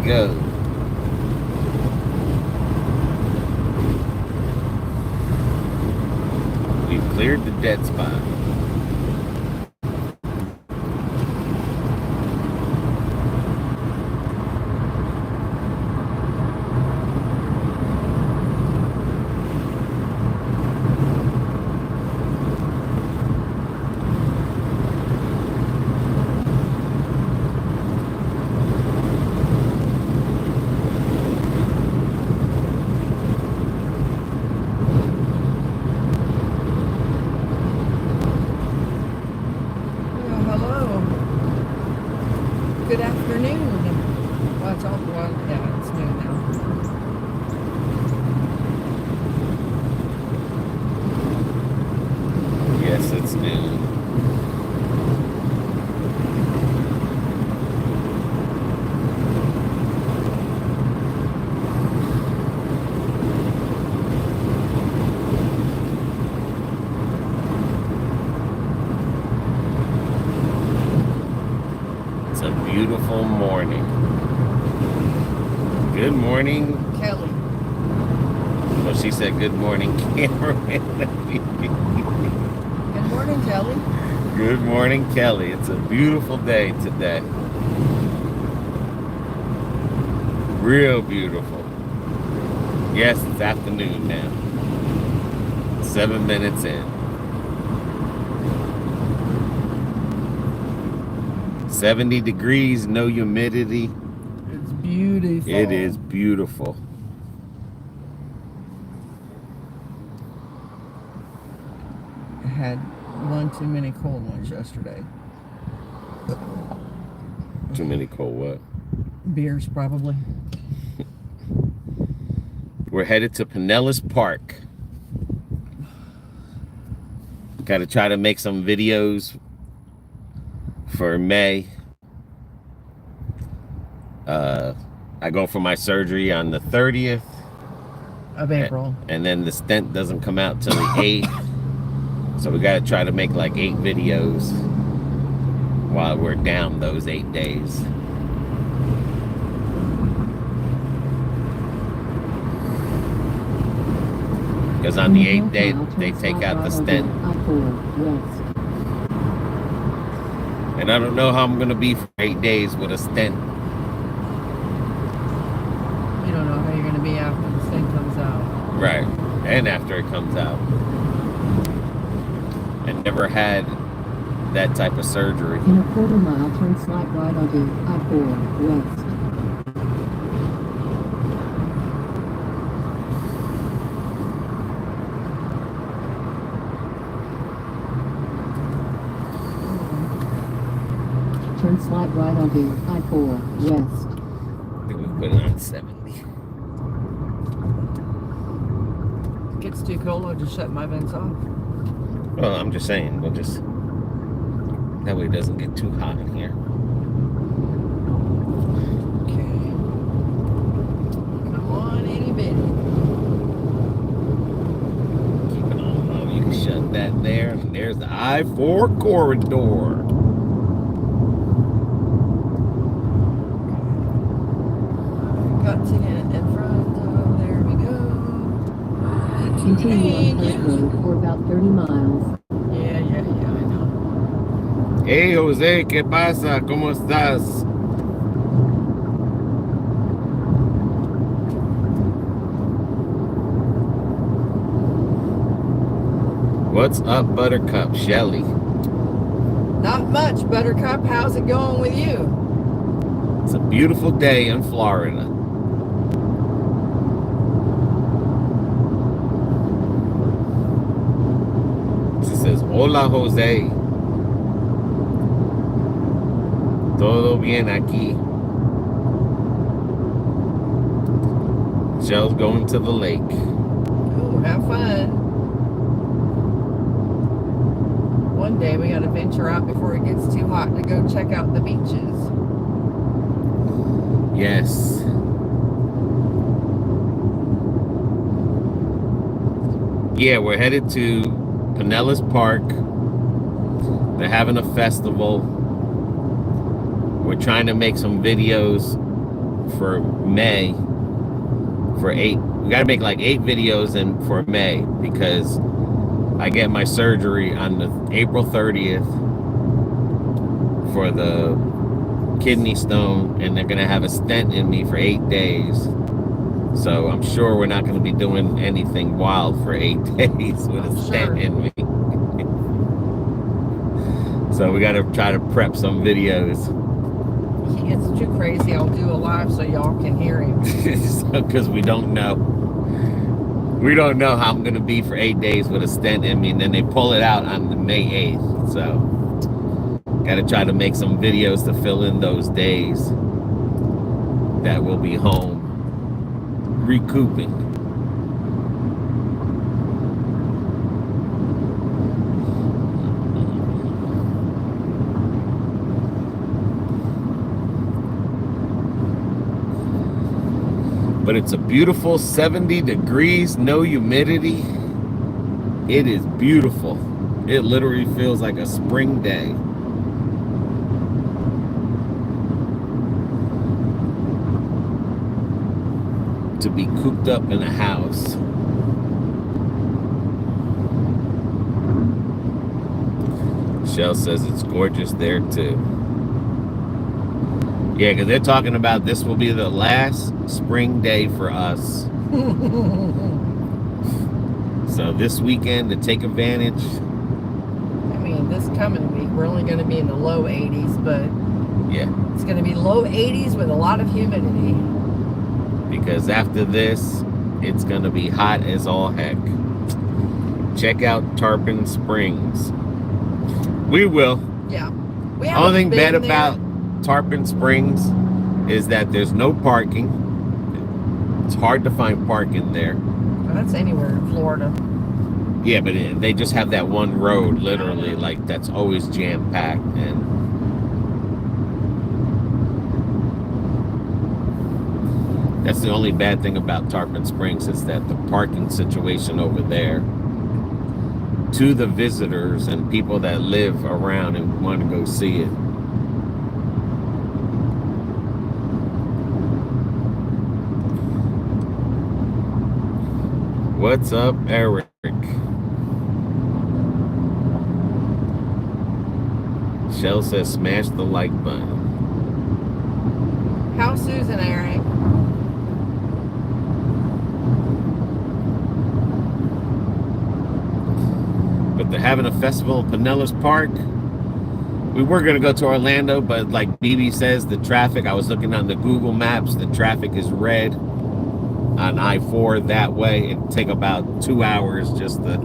go. We've cleared the dead spot. Good afternoon. Well, it's all, well, yeah, it's noon now. Yes, it's noon. It's a beautiful morning. Good morning, Kelly. Well, she said good morning, cameraman. Good morning, Kelly. Good morning, Kelly. It's a beautiful day today. Real beautiful. Yes, it's afternoon now. 7 minutes in. 70 degrees, no humidity. It's beautiful. It is beautiful. I had one too many cold ones yesterday. Too many cold what? Beers, probably. We're headed to Pinellas Park. Got to try to make some videos for May. I go for my surgery on the 30th Of April. and then the stent doesn't come out till the 8th, so we got to try to make like 8 videos while we're down those 8 days. Because on the 8th day they take out the stent, and I don't know how I'm gonna be for 8 days with a stent. You don't know how you're going to be after the thing comes out. Right, and after it comes out. I never had that type of surgery. In a quarter mile, turn slight right onto I-4 West. Turn slight right onto I-4 West. I think we put it on 70. If it gets too cold, I'll just shut my vents off. Well, I'm just saying, we'll just, that way it doesn't get too hot in here. Okay. Come on, itty bitty. Keep it on low. You can shut that there, and there's the I-4 corridor. Got to get in front of, there we go. Continue on Hunt Road for about 30 miles. Yeah, I know. Hey, Jose, ¿qué pasa? ¿Cómo estás? What's up, Buttercup? Chelle. Not much, Buttercup. How's it going with you? It's a beautiful day in Florida. She says, hola, Jose. Todo bien aquí. Chelle's going to the lake. Ooh, have fun. One day we gotta venture out before it gets too hot to go check out the beaches. Yes. Yeah, we're headed to Pinellas Park. They're having a festival. We're trying to make some videos for May for 8. We got to make like 8 videos in for May because I get my surgery on the April 30th for the kidney stone, and they're gonna have a stent in me for 8 days. So I'm sure we're not gonna be doing anything wild for 8 days with a stent in me. So we gotta try to prep some videos. He gets too crazy, I'll do a live so y'all can hear him. Because we don't know. We don't know how I'm gonna be for 8 days with a stent in me, and then they pull it out on the May 8th. So gotta try to make some videos to fill in those days that we'll be home recouping. But it's a beautiful 70 degrees, no humidity. It is beautiful. It literally feels like a spring day. To be cooped up in a house. Chelle says it's gorgeous there too. Yeah, because they're talking about this will be the last spring day for us. So this weekend to take advantage. I mean, this coming week, we're only going to be in the low 80s, but yeah, it's going to be low 80s with a lot of humidity. Because after this, it's going to be hot as all heck. Check out Tarpon Springs. We will. Yeah. The only thing bad about Tarpon Springs is that there's no parking. It's hard to find parking there. Well, that's anywhere in Florida. Yeah, but they just have that one road, literally, like that's always jam-packed. And that's the only bad thing about Tarpon Springs is that the parking situation over there to the visitors and people that live around and want to go see it. What's up, Eric? Chelle says smash the like button. How's Susan, Eric? But they're having a festival in Pinellas Park. We were going to go to Orlando, but like BB says, the traffic, I was looking on the Google Maps, the traffic is red on I-4 that way. It'd take about 2 hours just to...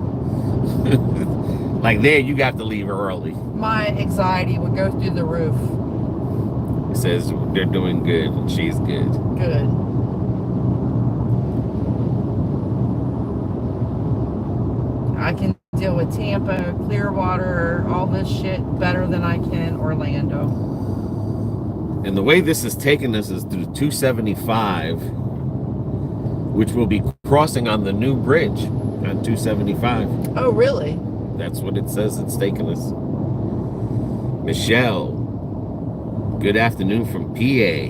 like there, you have to leave early. My anxiety would go through the roof. It says they're doing good and she's good. Good. I can deal with Tampa, Clearwater, all this shit better than I can Orlando. And the way this is taking us is through 275, which will be crossing on the new bridge on 275. Oh, really? That's what it says it's taking us. Michelle, good afternoon from PA.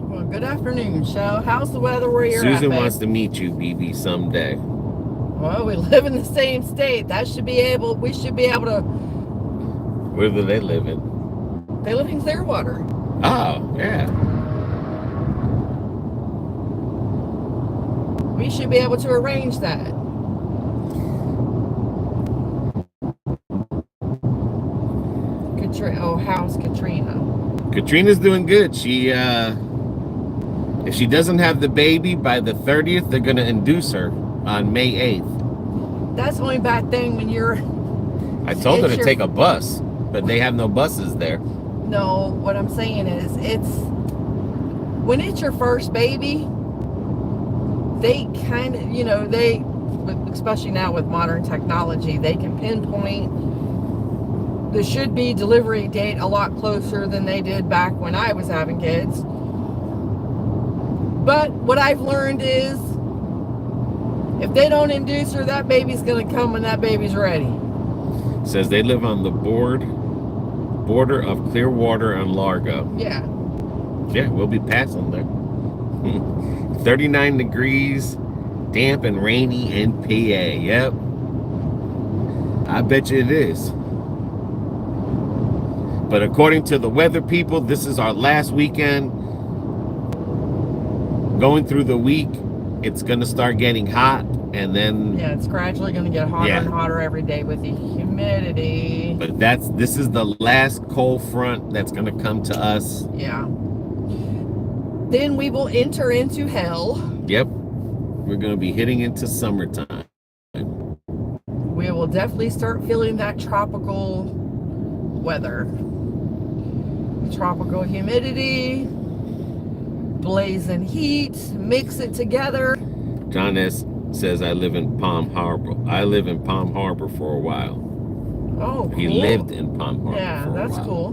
Well, good afternoon, Chelle. How's the weather where you're Susan at, wants to meet you, BB, someday. Well, we live in the same state. We should be able to. Where do they live in? They live in Clearwater. Oh, yeah. We should be able to arrange that. How's Katrina? Katrina's doing good. She, if she doesn't have the baby by the 30th, they're going to induce her on May 8th. That's the only bad thing when you're... I told her to take a bus, but they have no buses there. No, what I'm saying is, when it's your first baby, they kind of, especially now with modern technology, they can pinpoint the should-be delivery date a lot closer than they did back when I was having kids. But what I've learned is, if they don't induce her, that baby's going to come when that baby's ready. It says they live on the border of Clearwater and Largo. Yeah. Yeah, we'll be passing there. 39 degrees, damp and rainy in PA. Yep. I bet you it is. But according to the weather people, this is our last weekend. Going through the week, it's going to start getting hot, and then Yeah, it's gradually going to get hotter Yeah. and hotter every day with the humidity. but this is the last cold front that's going to come to us. Yeah. Then we will enter into hell. Yep. We're going to be hitting into summertime. We will definitely start feeling that tropical weather. Tropical humidity, blazing heat, mix it together. John S. says, I live in Palm Harbor. I live in Palm Harbor for a while. Oh, cool. He lived in Palm Harbor Yeah, for a that's while. cool.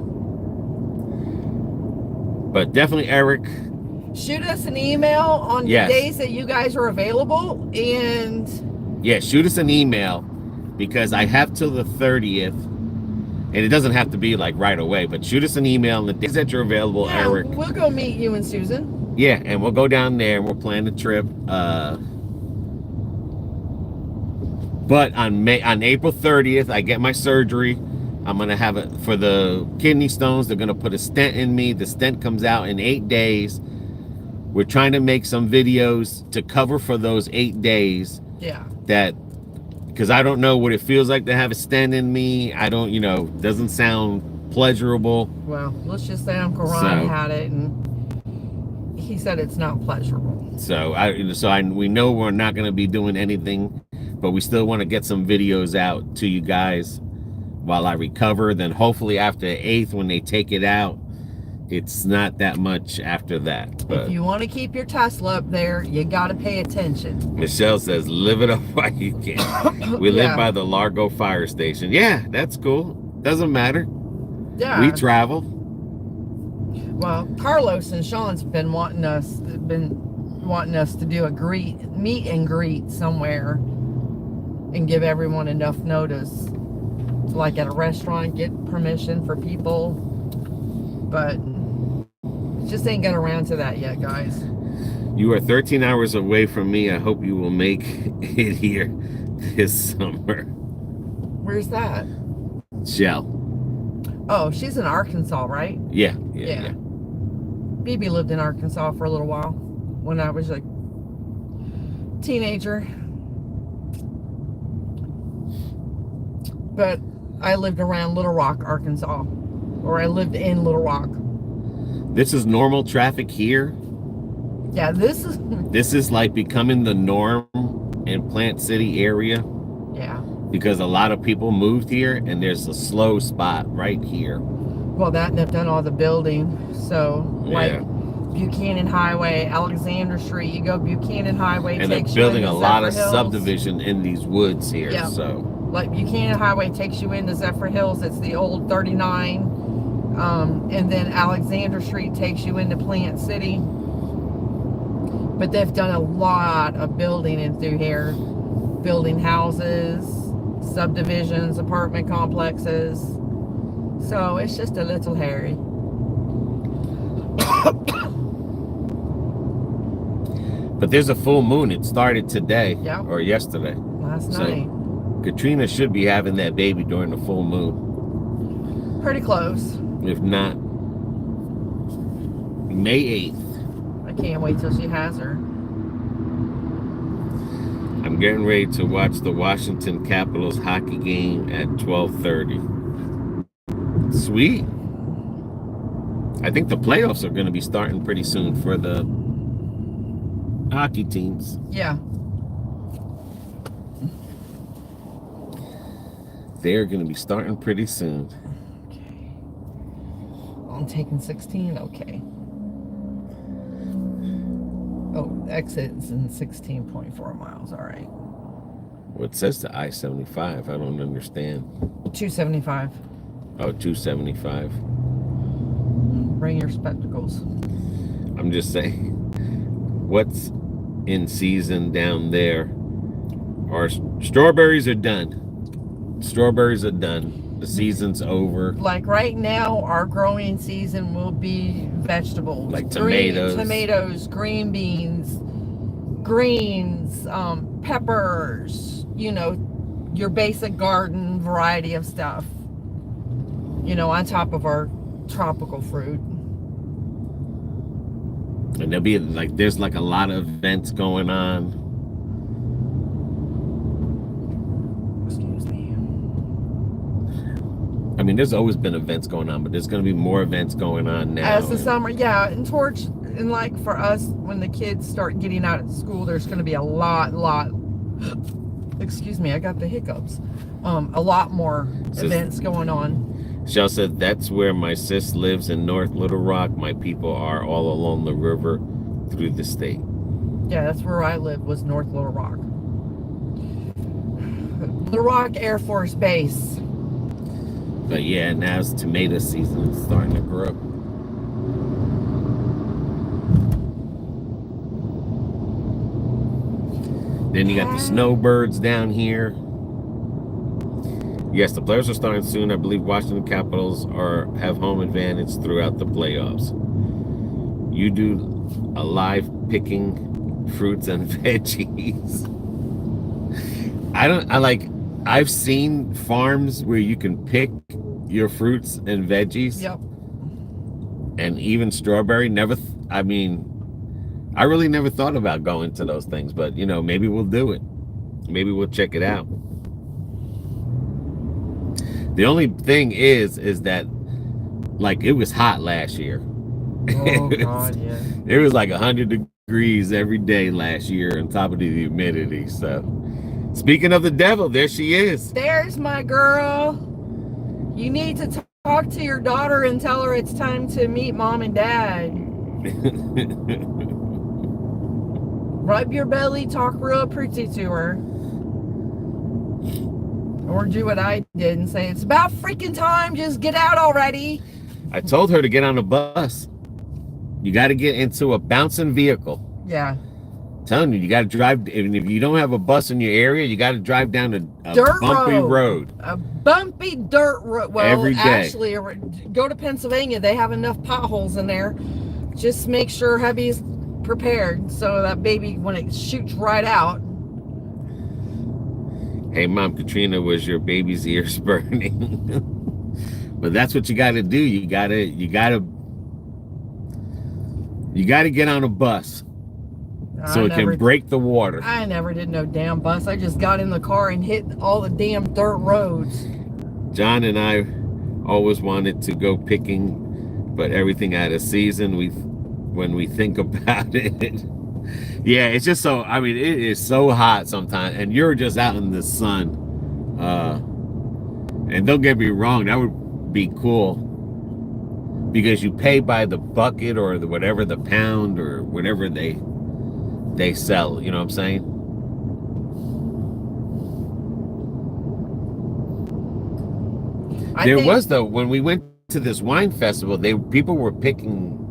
But definitely, Eric, Shoot us an email on Yes. the days that you guys are available, and yeah, shoot us an email, because I have till the 30th, and it doesn't have to be like right away, but shoot us an email on the days that you're available, yeah, Eric. we'll go meet you and Susan. Yeah, and we'll go down there and we'll plan the trip. But on April 30th, I get my surgery. I'm gonna have it for the kidney stones. They're gonna put a stent in me. The stent comes out in 8 days. We're trying to make some videos to cover for those 8 days. Yeah. Because I don't know what it feels like to have a stent in me. I don't, doesn't sound pleasurable. Well, let's just say Uncle Ron So- had it, and he said it's not pleasurable. So we know we're not going to be doing anything, but we still want to get some videos out to you guys while I recover. Then hopefully after the 8th, when they take it out, it's not that much after that. But If you want to keep your Tesla up there, you got to pay attention. Michelle says, live it up while you can. We live Yeah. by the Largo fire station. Yeah, that's cool. Doesn't matter. Yeah. We travel. Well, Carlos and Sean's been wanting us to do a meet and greet somewhere and give everyone enough notice, like at a restaurant, get permission for people, but just ain't got around to that yet, guys. You are 13 hours away from me. I hope you will make it here this summer. Where's that? Chelle. Oh, she's in Arkansas, right? Yeah. BB lived in Arkansas for a little while when I was a teenager. But I lived around Little Rock, Arkansas. Or I lived in Little Rock. This is normal traffic here. Yeah, this This is like becoming the norm in Plant City area, yeah. because a lot of people moved here, and there's a slow spot right here. Well, that and they've done all the building. So, like Yeah. Buchanan Highway, Alexander Street. You go Buchanan Highway, And they're takes building you a into lot of Zephyr Hills. subdivision in these woods here. Yeah. So Like Buchanan Highway takes you into Zephyr Hills. It's the old 39. And then Alexander Street takes you into Plant City. But they've done a lot of building in through here. Building houses, subdivisions, apartment complexes. So it's just a little hairy. but there's a full moon. It started today. Yeah. Or yesterday. Last So- night. Katrina should be having that baby during the full moon. Pretty close. If not, May 8th. I can't wait till she has her. I'm getting ready to watch the Washington Capitals hockey game at 12:30. Sweet. I think the playoffs are going to be starting pretty soon for the hockey teams. Yeah. They're going to be starting pretty soon. Okay. I'm taking 16. Okay. Oh, exit's in 16.4 miles. All right. What says the I-75? I don't understand. 275. Oh, 275. Bring your spectacles. I'm just saying, what's in season down there? Our strawberries are done. Strawberries are done. The season's over. Like right now, our growing season will be vegetables. Like tomatoes. Tomatoes, green beans, greens, peppers, you know, your basic garden variety of stuff. You know, on top of our tropical fruit. And there'll be like, there's like a lot of events going on. Excuse me. I mean, there's always been events going on, but there's going to be more events going on now. As the summer, yeah, and like for us, when the kids start getting out of school, there's going to be a lot, excuse me, I got the hiccups. A lot more events going on. Chelle said, that's where my sis lives in North Little Rock. My people are all along the river through the state. Yeah, that's where I live, was North Little Rock. Little Rock Air Force Base. But yeah, now's tomato season. It's starting to grow. Then you got the snowbirds down here. Yes, the players are starting soon. I believe Washington Capitals have home advantage throughout the playoffs. You do a live picking fruits and veggies. I've seen farms where you can pick your fruits and veggies. Yep. And even strawberry. I really never thought about going to those things, but you know, maybe we'll do it. Maybe we'll check it out. The only thing is that, like, it was hot last year. Oh, God, yeah. It was like 100 degrees every day last year on top of the humidity. So, speaking of the devil, there she is. There's my girl. You need to talk to your daughter and tell her it's time to meet mom and dad. Rub your belly, talk real pretty to her. Or do what I did and say, it's about freaking time, just get out already. I told her to get on a bus. You got to get into a bouncing vehicle. Yeah. I'm telling you, you got to drive. And if you don't have a bus in your area, you got to drive down a bumpy road. A bumpy dirt road. Well, every day. Actually, go to Pennsylvania. They have enough potholes in there. Just make sure hubby's prepared so that baby, when it shoots right out. Hey, Mom, Katrina, was your baby's ears burning? But that's what you got to do. You got to get on a bus so it can break the water. I never did no damn bus. I just got in the car and hit all the damn dirt roads. John and I always wanted to go picking, but everything out of season. When we think about it. Yeah, it's just so, I mean, it is so hot sometimes, and you're just out in the sun. And don't get me wrong, that would be cool because you pay by the bucket or whatever, the pound or whatever they sell. You know what I'm saying? There was, though, when we went to this wine festival, people were picking.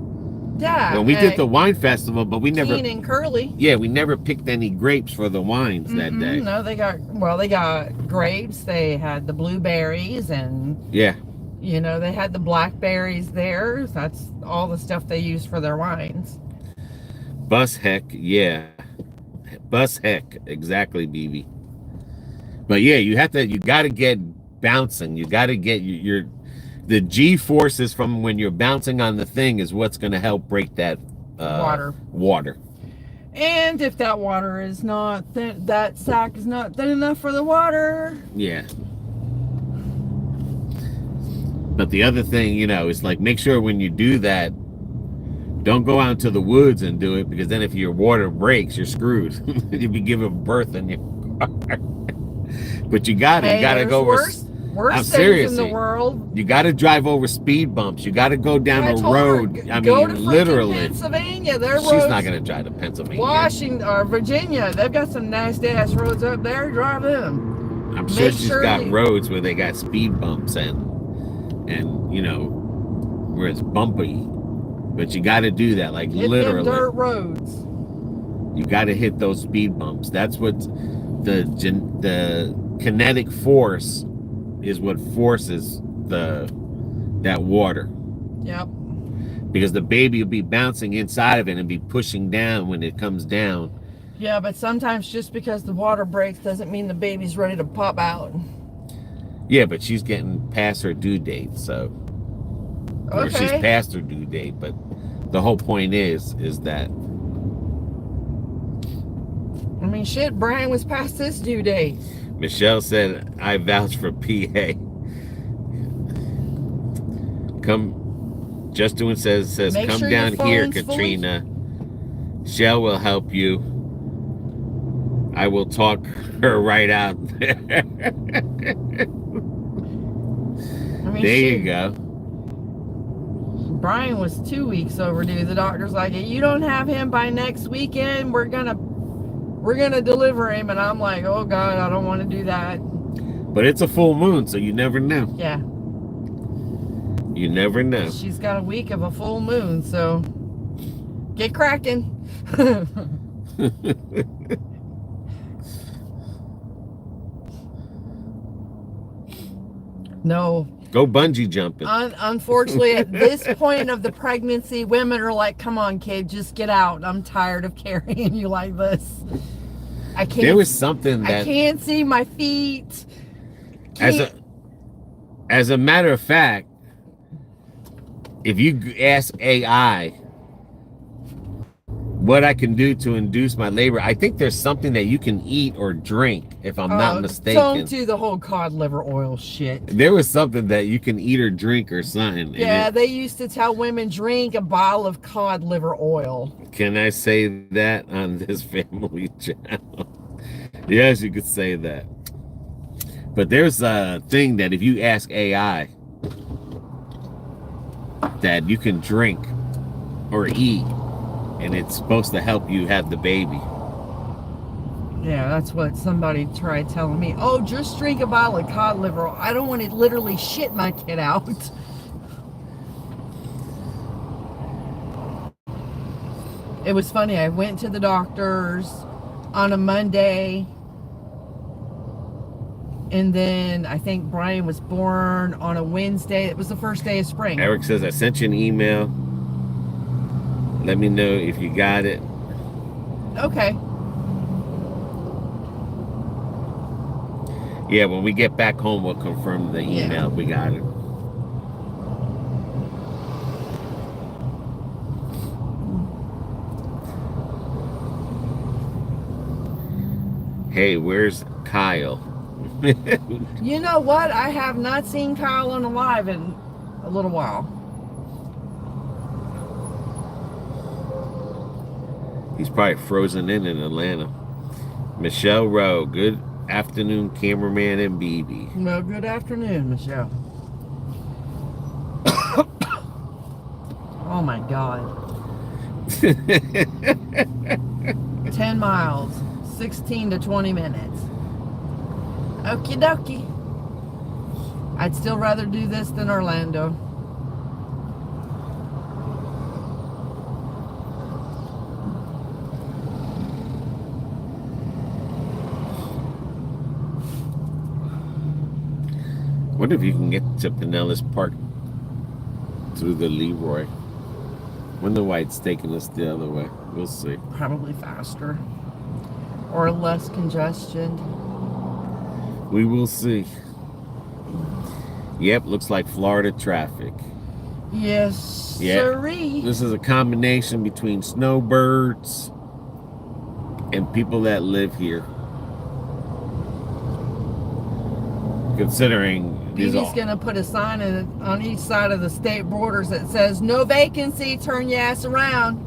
Yeah. Well, we did the wine festival, but we never. Keen and Curly. Yeah, we never picked any grapes for the wines that day. No, they got grapes. They had the blueberries, and yeah, you know, they had the blackberries there. That's all the stuff they use for their wines. Bus heck, yeah, bus heck, exactly, BB. But yeah, you got to get bouncing. You got to get the G forces from when you're bouncing on the thing is what's going to help break that water. And if that water is not that sack is not thin enough for the water. Yeah. But the other thing, you know, is like, make sure when you do that, don't go out to the woods and do it, because then if your water breaks, you're screwed. You'll be giving birth in your car. But you got to go worse I'm things serious. In the world. You got to drive over speed bumps. You got to go down a road. I go mean, to literally. Pennsylvania. She's not going to drive to Pennsylvania. Washington or Virginia. They've got some nasty ass roads up there. Drive them. I'm sure she's got roads where they got speed bumps and you know, where it's bumpy. But you got to do that, like literally. Dirt roads. You got to hit those speed bumps. That's what the kinetic force is what forces that water. Yep. Because the baby will be bouncing inside of it and be pushing down when it comes down. Yeah, but sometimes just because the water breaks doesn't mean the baby's ready to pop out. Yeah, but she's getting past her due date, so. Or she's Okay. past her due date, but the whole point is that. I mean, shit, Brian was past his due date. Michelle said, I vouch for PA. Just doing says Make come sure down your here, phone's Katrina. Chelle will help you. I will talk her right out there. I mean, There shit, you go. Brian was 2 weeks overdue. The doctor's like, if you don't have him by next weekend, we're gonna deliver him. And I'm like, oh God, I don't want to do that. But it's a full moon, so you never know. Yeah. You never know. She's got a week of a full moon, so get cracking. No. Go bungee jumping. Unfortunately, at this point of the pregnancy, women are like, come on, kid, just get out. I'm tired of carrying you like this. I can't. There was something that, I can't see my feet. as a matter of fact, if you ask AI what I can do to induce my labor, I think there's something that you can eat or drink, if I'm not mistaken. Don't do the whole cod liver oil shit. There was something that you can eat or drink or something. Yeah, they used to tell women drink a bottle of cod liver oil. Can I say that on this family channel? Yes, you could say that. But there's a thing that if you ask AI that you can drink or eat, and it's supposed to help you have the baby. Yeah, that's what somebody tried telling me. Oh, just drink a bottle of cod liver oil. I don't want to literally shit my kid out. It was funny. I went to the doctor's on a Monday, and then I think Brian was born on a Wednesday. It was the first day of spring. Eric says, I sent you an email. Let me know if you got it. Okay. Yeah, when we get back home, we'll confirm the email. Yeah. We got it. Hey, where's Kyle? You know what? I have not seen Kyle on alive in a little while. He's probably frozen in Atlanta. Michelle Rowe, good afternoon, cameraman and BB. Well, good afternoon, Michelle. Oh my God. 10 miles, 16 to 20 minutes. Okie dokie. I'd still rather do this than Orlando. Wonder if you can get to Pinellas Park through the Leroy. Wonder why it's taking us the other way. We'll see. Probably faster. Or less congestion. We will see. Yep, looks like Florida traffic. Yes, Yeah. sirree. This is a combination between snowbirds and people that live here. Considering these BB's are, gonna put a sign on each side of the state borders that says "No vacancy, turn your ass around."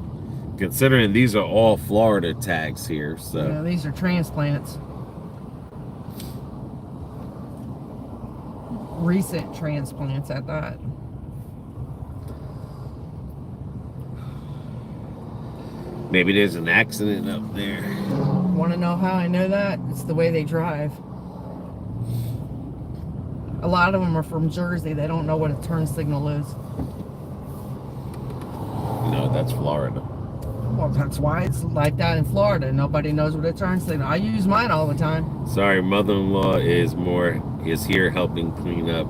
considering these are all Florida tags here, so Yeah, these are transplants. Recent transplants at that. maybe there's an accident up there. Want to know how I know that? It's the way they drive. A lot of them are from Jersey. They don't know what a turn signal is. No, that's Florida. Well, that's why it's like that in Florida. Nobody knows what it turns to. I use mine all the time. Sorry, mother-in-law is here helping clean up.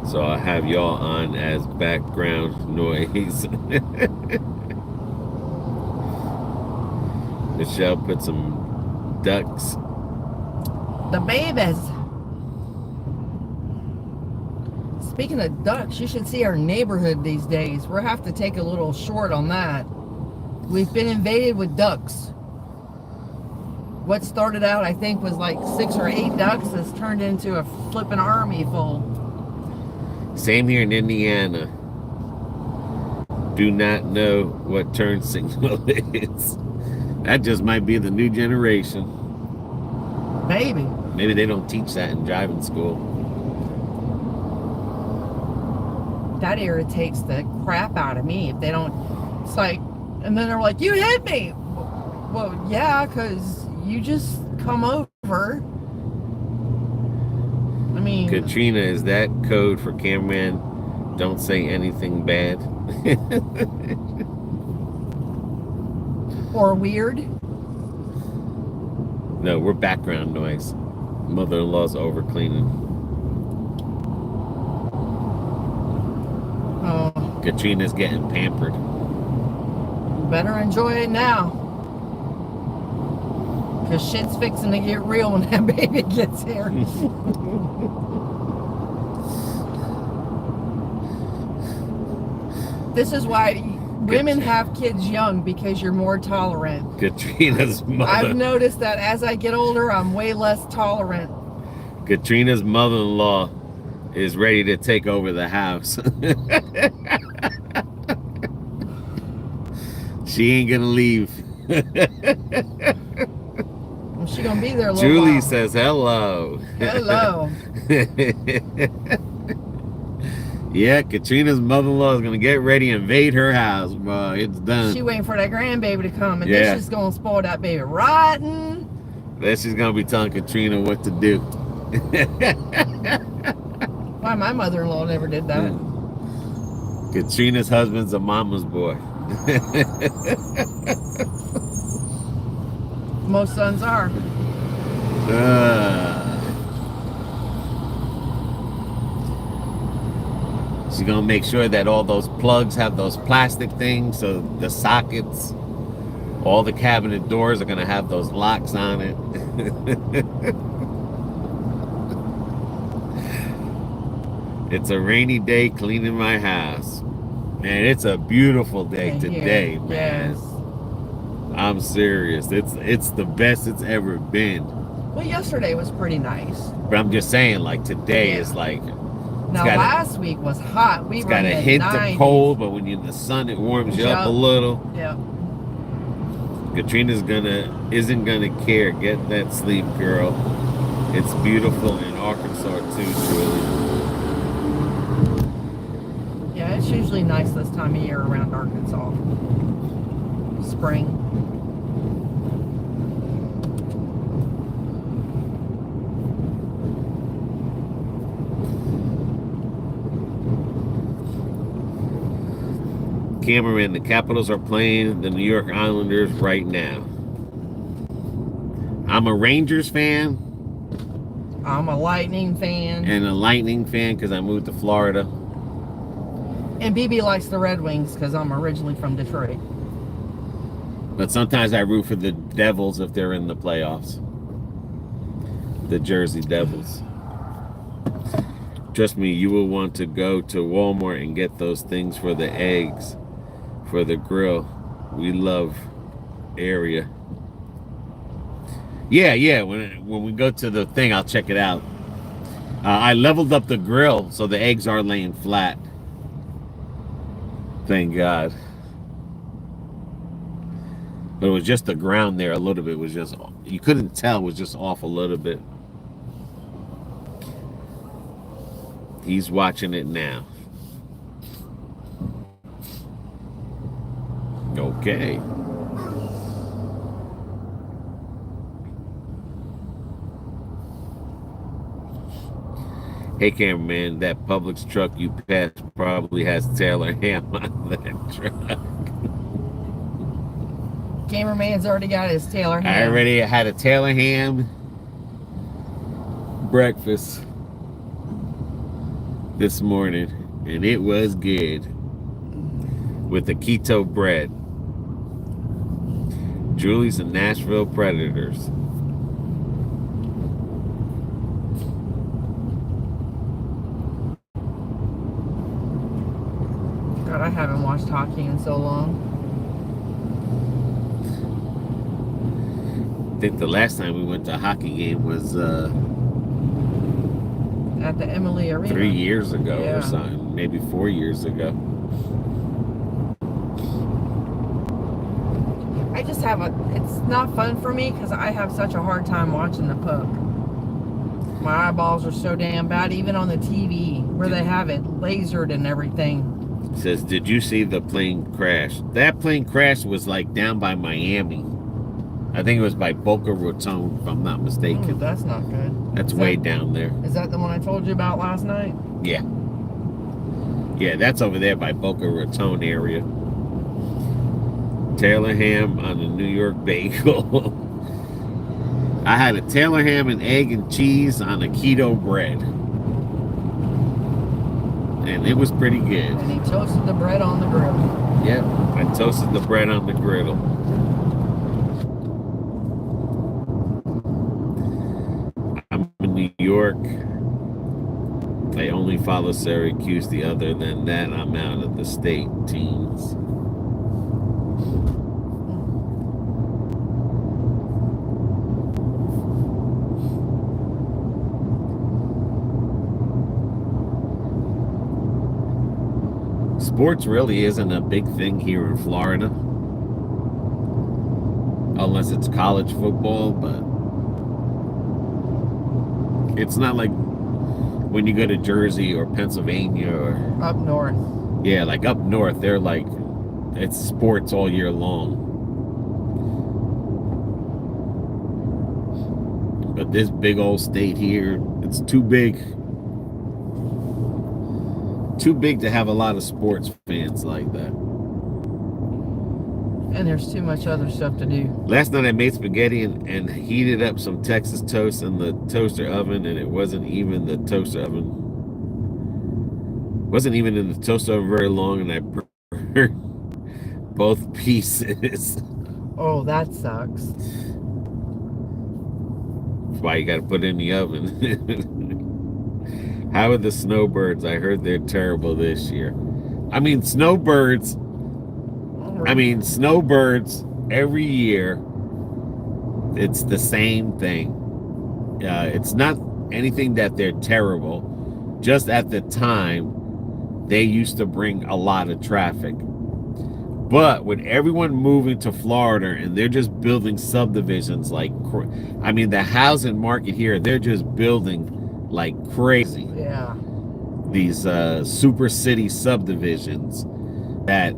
So I'll have y'all on as background noise. Michelle put some ducks. The babies. Speaking of ducks, you should see our neighborhood these days. We'll have to take a little short on that. We've been invaded with ducks. What started out, I think, was like 6 or 8 ducks has turned into a flipping army full. Same here in Indiana. Do not know what turn signal is. That just might be the new generation. Maybe. Maybe they don't teach that in driving school. That irritates the crap out of me if they don't. It's like, and then they're like, you hit me. Well, yeah, because you just come over. I mean, Katrina, is that code for cameraman? Don't say anything bad. or weird. No, we're background noise. Mother-in-law's over cleaning. Oh, Katrina's getting pampered. better enjoy it now. Because shit's fixing to get real when that baby gets here. This is why women have kids young, because you're more tolerant. Katrina's mother. I've noticed that as I get older, I'm way less tolerant. Katrina's mother-in-law is ready to take over the house. She ain't gonna leave. Well, she gonna be there a little Julie while. says hello. Hello. Yeah, Katrina's mother-in-law is gonna get ready and invade her house, bro. It's done. She waiting for that grandbaby to come, and Yeah. then she's gonna spoil that baby rotten. Then she's gonna be telling Katrina what to do. Why my mother-in-law never did that. Katrina's husband's a mama's boy. Most sons are. She's gonna make sure that all those plugs have those plastic things, so the sockets, all the cabinet doors are gonna have those locks on it. It's a rainy day cleaning my house. Man, it's a beautiful day And today, here, man. yes. I'm serious. It's the best it's ever been. Well, yesterday was pretty nice. But I'm just saying, like, today Yeah. is like, Now, got a- last week was hot. We it's were got a in the hint 90s. of cold, but when you're in the sun, it warms you up a Yep. little. Yeah. Katrina's isn't gonna care. Get that sleep, girl. It's beautiful in Arkansas too, Julie. Yeah, it's usually nice this time of year around Arkansas. Spring. Cameron, the Capitals are playing the New York Islanders right now. I'm a Rangers fan I'm a Lightning fan. and a Lightning fan because I moved to Florida. And BB likes the Red Wings because I'm originally from Detroit. But sometimes I root for the Devils if they're in the playoffs. The Jersey Devils. Trust me, you will want to go to Walmart and get those things for the eggs, for the grill. We love area. Yeah. When we go to the thing, I'll check it out. I leveled up the grill so the eggs are laying flat. Thank God. But it was just the ground there a little bit. Was just, you couldn't tell, it was just off a little bit. He's watching it now. Okay. Hey, cameraman, that Publix truck you passed probably has Taylor ham on that truck. Cameraman's already got his Taylor ham. I already had a Taylor ham breakfast this morning, and it was good with the keto bread. Julie's and Nashville Predators. God, I haven't watched hockey in so long. I think the last time we went to a hockey game was At the Emily Arena. 3 years ago Yeah. or something, maybe 4 years ago. I just have it's not fun for me because I have such a hard time watching the puck. My eyeballs are so damn bad, even on the TV where they have it lasered and everything. It says, did you see the plane crash? That plane crash was like down by Miami. I think it was by Boca Raton, if I'm not mistaken. Ooh, that's not good. That's way down there. Is that the one I told you about last night? Yeah. Yeah, that's over there by Boca Raton area. Taylor ham on the New York bagel. I had a Taylor ham and egg and cheese on a keto bread. And it was pretty good. And he toasted the bread on the grill. Yep, I toasted the bread on the griddle. I'm in New York. I only follow Syracuse. Other than that, I'm out of the state teams. Sports really isn't a big thing here in Florida. Unless it's college football, but it's not like when you go to Jersey or Pennsylvania or Up north. yeah, like up north, they're like it's sports all year long. But this big old state here, it's too big. Too big to have a lot of sports fans like that. And there's too much other stuff to do. Last night I made spaghetti and heated up some Texas toast in the toaster oven, and it wasn't even the toaster oven. Wasn't even in the toaster oven very long, and I burned both pieces. Oh, that sucks. That's why you got to put it in the oven. How are the snowbirds? I heard they're terrible this year. I mean, snowbirds every year, it's the same thing. It's not anything that they're terrible. Just at the time, they used to bring a lot of traffic. But with everyone moving to Florida and they're just building subdivisions like, I mean, the housing market here, they're just building like crazy. Yeah. These super city subdivisions that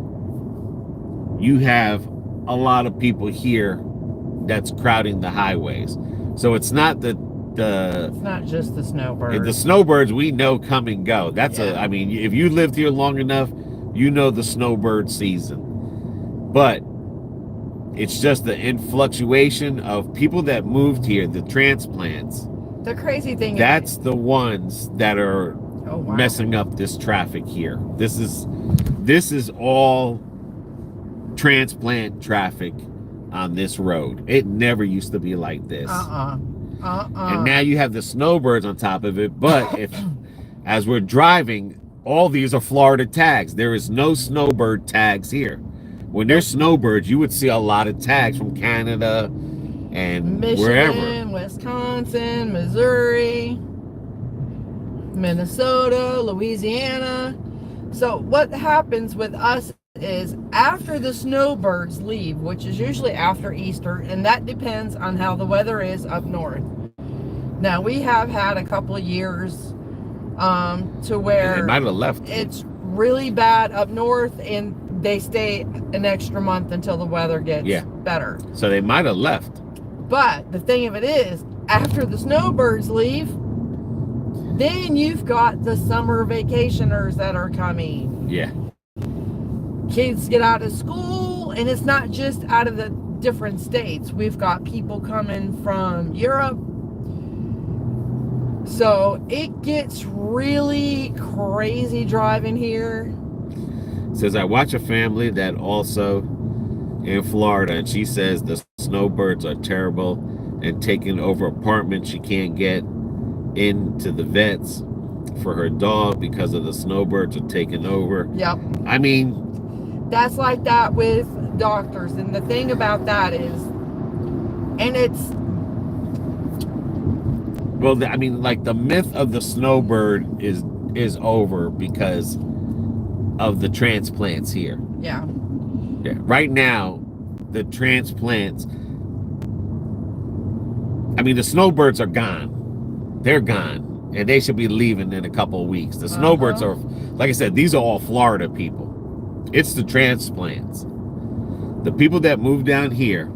you have a lot of people here that's crowding the highways. So it's not it's not just the snowbirds. The snowbirds we know come and go. I mean, if you lived here long enough, you know the snowbird season. But it's just the influctuation of people that moved here, the transplants. The crazy thing That's the ones that are wow. messing up this traffic here. This is all transplant traffic on this road. It never used to be like this. And now you have the snowbirds on top of it. But as we're driving, all these are Florida tags. There is no snowbird tags here. When there's snowbirds, you would see a lot of tags from Canada and Michigan, wherever. Wisconsin, Missouri, Minnesota, Louisiana. So what happens with us is after the snowbirds leave, which is usually after Easter, and that depends on how the weather is up north. Now we have had a couple of years to where they might have left. It's really bad up north, and they stay an extra month until the weather gets better. So they might have left. But the thing of it is, after the snowbirds leave, then you've got the summer vacationers that are coming. Yeah. Kids get out of school, and it's not just out of the different states. We've got people coming from Europe. So it gets really crazy driving here. Says, I watch a family that also in Florida, and she says the snowbirds are terrible and taking over apartments. She can't get into the vets for her dog because of the snowbirds are taking over. Yep. I mean, that's like that with doctors. And the thing about that is, and it's, well, I mean, like the myth of the snowbird is over because of the transplants here. yeah. Yeah. Right now, the transplants, I mean, the snowbirds are gone. They're gone. And they should be leaving in a couple of weeks. The snowbirds are, like I said, these are all Florida people. It's the transplants. The people that move down here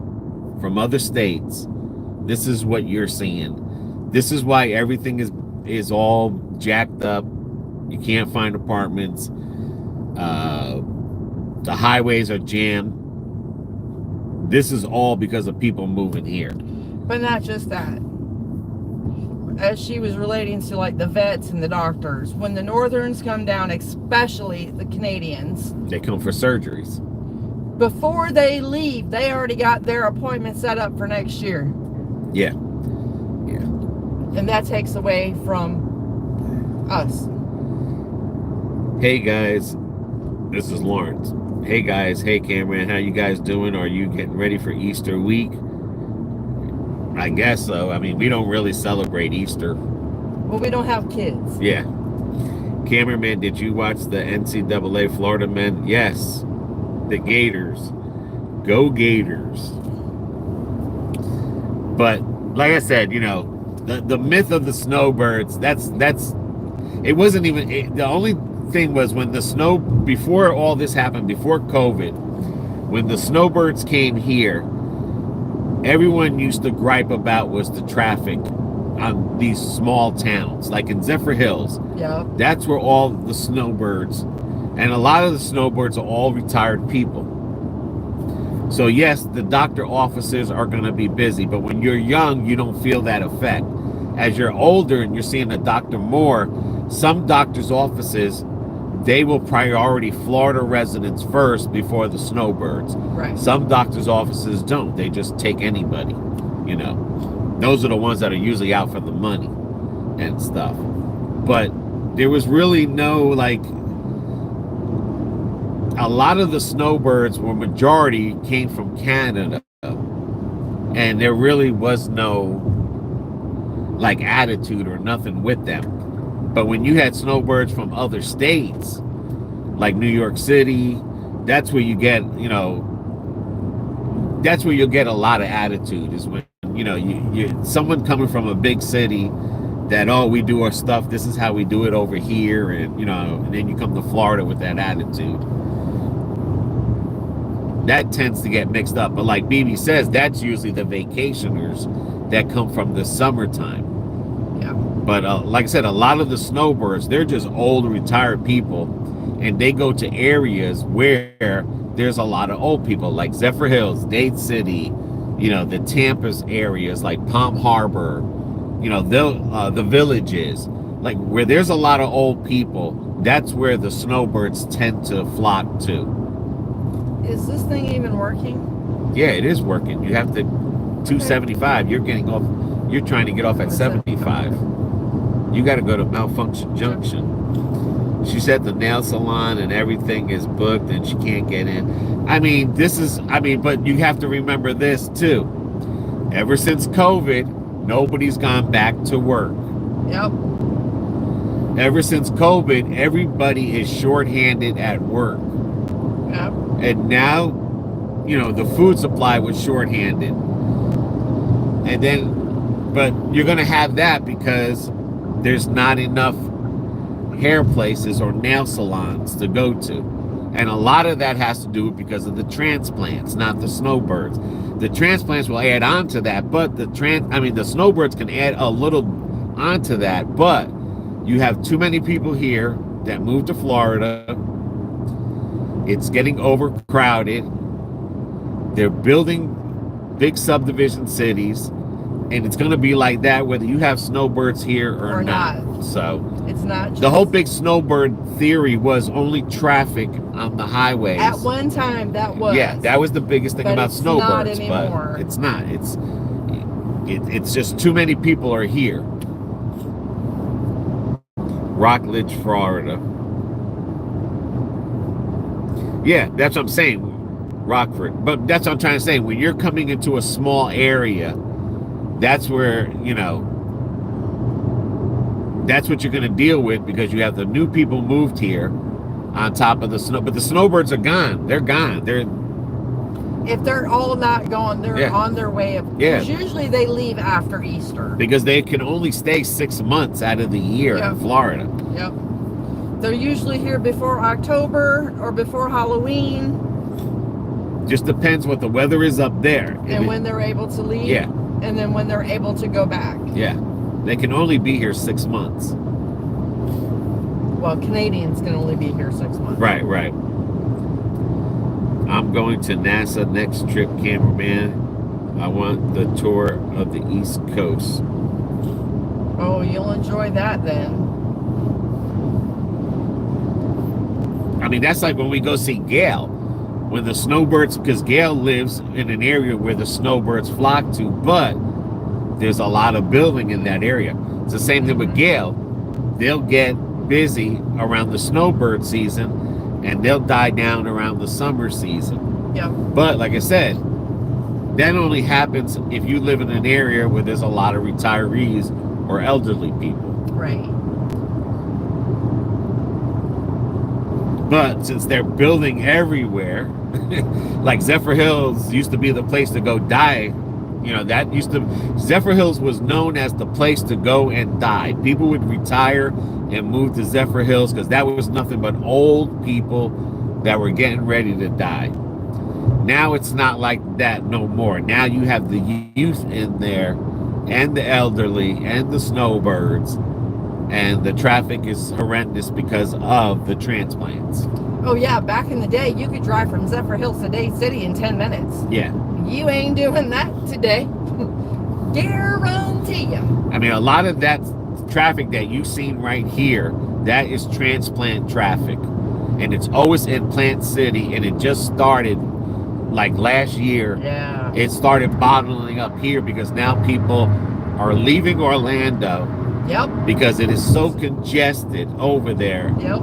from other states, this is what you're seeing. This is why everything is all jacked up. You can't find apartments. The highways are jammed. This is all because of people moving here. But not just that. As she was relating to like the vets and the doctors, when the Northerns come down, especially the Canadians, they come for surgeries. Before they leave, they already got their appointment set up for next year. Yeah. And that takes away from us. Hey guys, this is Lawrence. Hey guys, hey Cameron, how you guys doing? Are you getting ready for Easter week? I guess so. I mean, we don't really celebrate Easter. Well, we don't have kids. Yeah. Cameraman, did you watch the NCAA Florida men? Yes. The Gators. Go Gators. But like I said, you know, the myth of the snowbirds, that's it wasn't even, the only thing was when the snow, before all this happened, before COVID, when the snowbirds came here, everyone used to gripe about was the traffic on these small towns, like in Zephyr Hills. Yeah. That's where all the snowbirds, and a lot of the snowbirds are all retired people. So yes, the doctor offices are going to be busy, but when you're young, you don't feel that effect. As you're older and you're seeing a doctor more, some doctors' offices, they will priority Florida residents first before the snowbirds. Right. Some doctors' offices don't. They just take anybody, you know. Those are the ones that are usually out for the money and stuff. But there was really no, like, a lot of the snowbirds were majority came from Canada. And there really was no, like, attitude or nothing with them. But when you had snowbirds from other states, like New York City, that's where you get, you know, that's where you'll get a lot of attitude, is when, you know, you someone coming from a big city that, oh, we do our stuff, this is how we do it over here, and, you know, and then you come to Florida with that attitude. That tends to get mixed up. But like BB says, that's usually the vacationers that come from the summertime. Yeah. But like I said, a lot of the snowbirds, they're just old retired people, and they go to areas where there's a lot of old people, like Zephyr Hills, Dade City, you know, the Tampa's areas, like Palm Harbor, you know, the villages, like where there's a lot of old people. That's where the snowbirds tend to flock to. Is this thing even working? Yeah, it is working. You have to 275. You're getting off. You're trying to get off at 75. You got to go to Malfunction Junction. She said the nail salon and everything is booked and she can't get in. I mean, but you have to remember this too. Ever since COVID, nobody's gone back to work. Yep. Ever since COVID, everybody is shorthanded at work. Yep. And now, you know, the food supply was shorthanded. And then, but you're going to have that because there's not enough hair places or nail salons to go to. And a lot of that has to do because of the transplants, not the snowbirds. The transplants will add on to that, but the snowbirds can add a little onto that, but you have too many people here that move to Florida. It's getting overcrowded. They're building big subdivision cities, and it's going to be like that whether you have snowbirds here or not. So it's not just, the whole big snowbird theory was only traffic on the highways. at one time that was. Yeah, that was the biggest thing but about it's snowbirds, not anymore. but it's not. It's just too many people are here. Rockledge, Florida. Yeah, that's what I'm saying. Rockford. But that's what I'm trying to say. When you're coming into a small area, that's where, that's what you're going to deal with, because you have the new people moved here on top of the snow. But the snowbirds are gone. They're gone. If they're all not gone, they're on their way. Because usually they leave after Easter. Because they can only stay 6 months out of the year in Florida. Yep. They're usually here before October or before Halloween. Just depends what the weather is up there. And when they're able to leave. Yeah. And then when they're able to go back. Yeah. They can only be here 6 months. Well, Canadians can only be here 6 months. Right. I'm going to NASA next trip, cameraman. I want the tour of the East Coast. Oh, you'll enjoy that then. I mean, that's like when we go see Gail. When the snowbirds, because Gail lives in an area where the snowbirds flock to, but there's a lot of building in that area. It's the same thing with Gail. They'll get busy around the snowbird season, and they'll die down around the summer season. Yeah. But like I said, that only happens if you live in an area where there's a lot of retirees or elderly people. Right. But since they're building everywhere, like Zephyr Hills used to be the place to go die. Zephyr Hills was known as the place to go and die. People would retire and move to Zephyr Hills because that was nothing but old people that were getting ready to die. Now it's not like that no more. Now you have the youth in there, and the elderly, and the snowbirds, and the traffic is horrendous because of the transplants. Oh yeah, back in the day, you could drive from Zephyr Hills to Dade City in 10 minutes. Yeah. You ain't doing that today. Guarantee you. I mean, a lot of that traffic that you've seen right here, that is transplant traffic. And it's always in Plant City, and it just started like last year. Yeah. It started bottling up here because now people are leaving Orlando. Yep. Because it is so congested over there. Yep.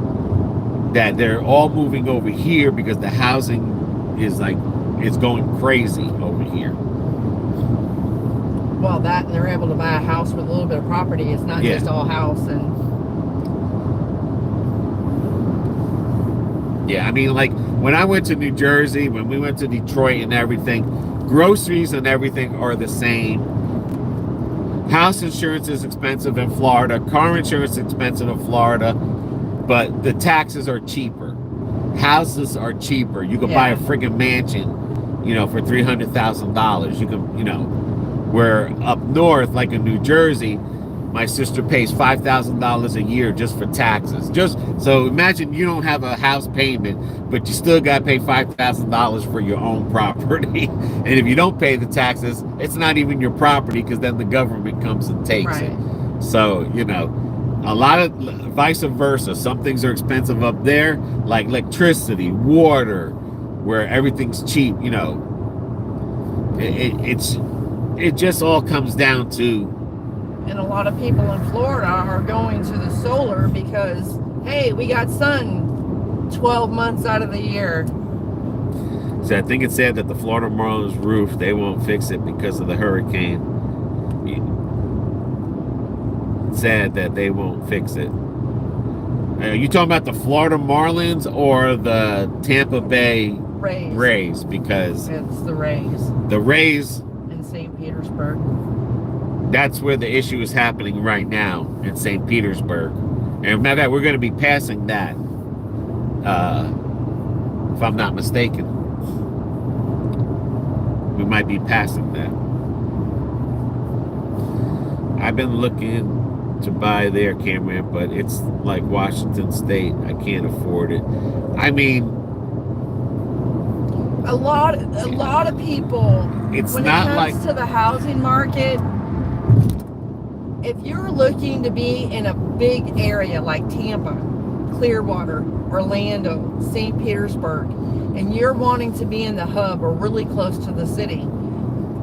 That they're all moving over here because the housing is it's going crazy over here. Well, that, and they're able to buy a house with a little bit of property. It's not just all house. And yeah, I mean, like when I went to New Jersey, when we went to Detroit and everything, groceries and everything are the same. House insurance is expensive in Florida. Car insurance is expensive in Florida, but the taxes are cheaper. Houses are cheaper. You can buy a friggin' mansion, for $300,000. You can, where up north, like in New Jersey, my sister pays $5,000 a year just for taxes. So imagine you don't have a house payment, but you still got to pay $5,000 for your own property. And if you don't pay the taxes, it's not even your property because then the government comes and takes it. So, a lot of vice versa. Some things are expensive up there, like electricity, water, where everything's cheap. It just all comes down to. And a lot of people in Florida are going to the solar because, hey, we got sun 12 months out of the year. So I think it said that the Florida Marlins roof, they won't fix it because of the hurricane. It said that they won't fix it. Are you talking about the Florida Marlins or the Tampa Bay Rays? Because it's the Rays. The Rays in St. Petersburg. That's where the issue is happening right now in St. Petersburg. And matter of fact, we're going to be passing that, if I'm not mistaken. We might be passing that. I've been looking to buy their camera, but it's like Washington State. I can't afford it. I mean, a lot of people, It's when not it like comes to the housing market, if you're looking to be in a big area like Tampa, Clearwater, Orlando, St. Petersburg, and you're wanting to be in the hub or really close to the city,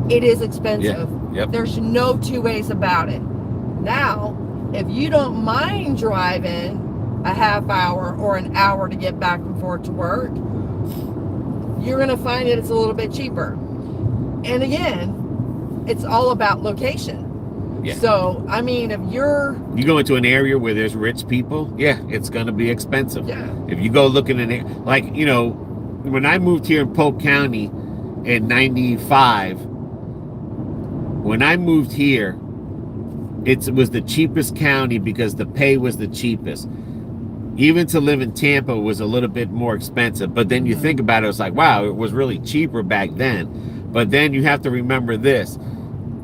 it is expensive. Yep. There's no two ways about it. Now, if you don't mind driving a half hour or an hour to get back and forth to work, you're going to find that it's a little bit cheaper. And again, it's all about location. Yeah. So, I mean, if you go into an area where there's rich people, yeah, it's going to be expensive. Yeah. If you go looking in it, like, you know, when I moved here in Polk County in 95, when I moved here, it was the cheapest county because the pay was the cheapest. Even to live in Tampa was a little bit more expensive. But then you think about it, it's like, wow, it was really cheaper back then. But then you have to remember this.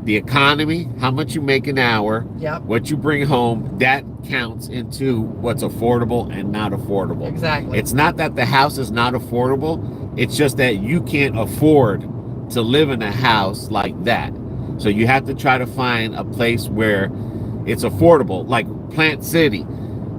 The economy, how much you make an hour, Yep. what you bring home, that counts into what's affordable and not affordable. Exactly. It's not that the house is not affordable. It's just that you can't afford to live in a house like that. So you have to try to find a place where it's affordable, like Plant City,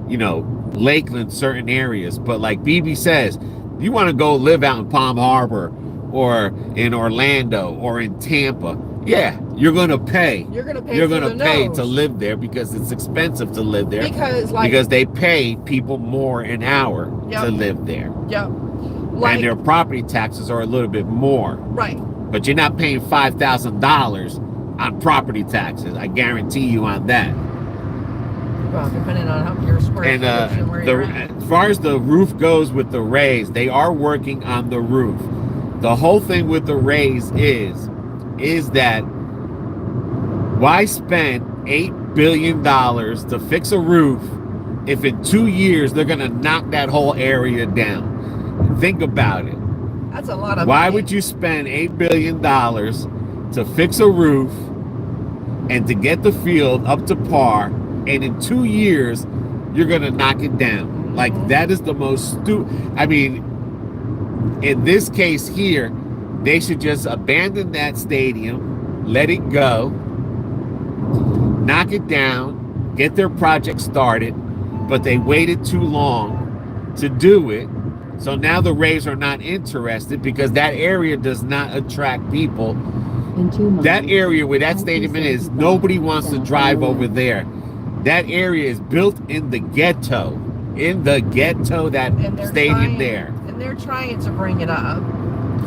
you know, Lakeland, certain areas. But like BB says, you want to go live out in Palm Harbor or in Orlando or in Tampa, yeah, you're going to pay. You're going to pay. You're going to pay nose. to live there because it's expensive to live there. Because they pay people more an hour Yep. to live there. Yep. And their property taxes are a little bit more. Right. But you're not paying $5,000 on property taxes. I guarantee you on that. Well, depending on how your square And footage and where you're at. as far as the roof goes with the raise, they are working on the roof. The whole thing with the raise is that why spend $8 billion to fix a roof if in 2 years they're going to knock that whole area down? Think about it. That's a lot of Why money. would you spend $8 billion to fix a roof and to get the field up to par, and in 2 years you're going to knock it down? Like, that is the most stupid. I mean, in this case here, they should just abandon that stadium, let it go, knock it down, get their project started, but they waited too long to do it. So now the Rays are not interested because that area does not attract people. That area where that stadium is, nobody wants to drive over there. That area is built in the ghetto. That stadium there. And they're trying to bring it up.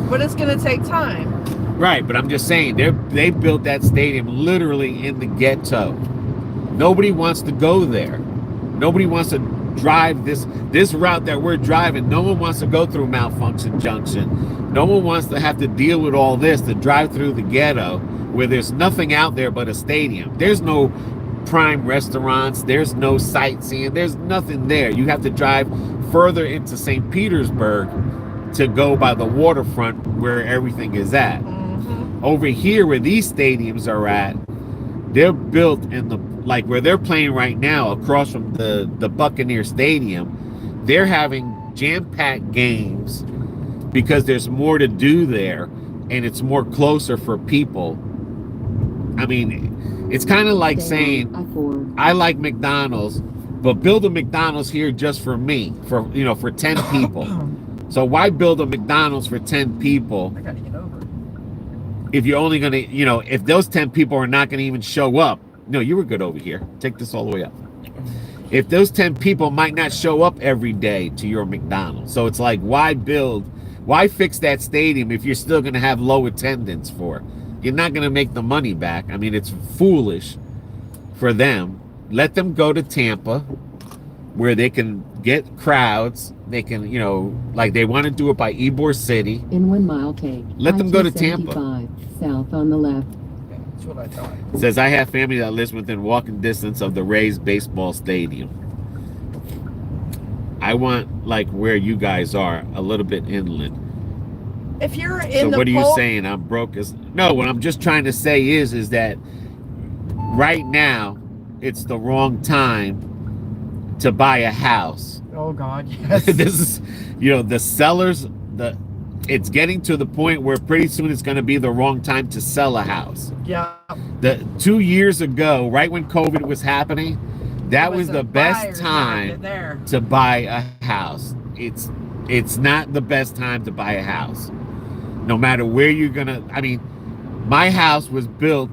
But it's going to take time. Right, but I'm just saying, they built that stadium literally in the ghetto. Nobody wants to go there. Nobody wants to drive this route that we're driving. No one wants to go through Malfunction Junction. No one wants to have to deal with all this to drive through the ghetto where there's nothing out there but a stadium. There's no prime restaurants. There's no sightseeing. There's nothing there. You have to drive further into St. Petersburg to go by the waterfront where everything is at. Over here where these stadiums are at, they're built in the, like where they're playing right now across from the Buccaneer Stadium, they're having jam-packed games because there's more to do there and it's more closer for people. I mean, it's kind of like saying, I like McDonald's, but build a McDonald's here just for me, for 10 people. So why build a McDonald's for 10 people? I got to get over it. If you're only going to, if those 10 people are not going to even show up. No, you were good over here. Take this all the way up. If those 10 people might not show up every day to your McDonald's. So it's like, why fix that stadium if you're still going to have low attendance for it? You're not going to make the money back. I mean, it's foolish for them. Let them go to Tampa where they can get crowds. They can, like they want to do it by Ybor City. In 1 mile, take Let them go to Tampa. South on the left. Okay, that's what I thought. It says, I have family that lives within walking distance of the Rays baseball stadium. I want like where you guys are, a little bit inland. If you're in So the what are you saying? I'm broke as no, what I'm just trying to say is that right now it's the wrong time to buy a house. Oh God, yes. This is, the sellers, it's getting to the point where pretty soon it's going to be the wrong time to sell a house. Yeah. The 2 years ago, right when COVID was happening, that was the best buyer's time market there. to buy a house. It's not the best time to buy a house. No matter where you're gonna, I mean, my house was built,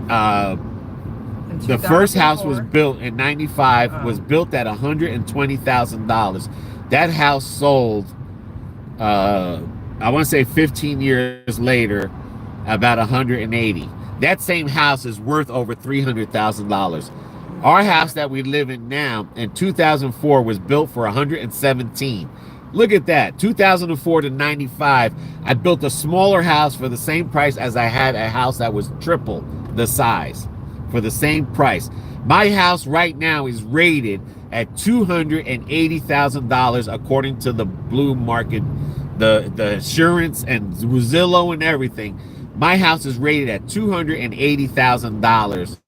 the first house was built in 95, was built at $120,000. That house sold, I want to say 15 years later, about 180. That same house is worth over $300,000. Our house that we live in now in 2004 was built for 117. Look at that, 2004 to 95. I built a smaller house for the same price as I had a house that was triple the size for the same price. My house right now is rated at $280,000 according to the blue market, the insurance and Zillow and everything. My house is rated at $280,000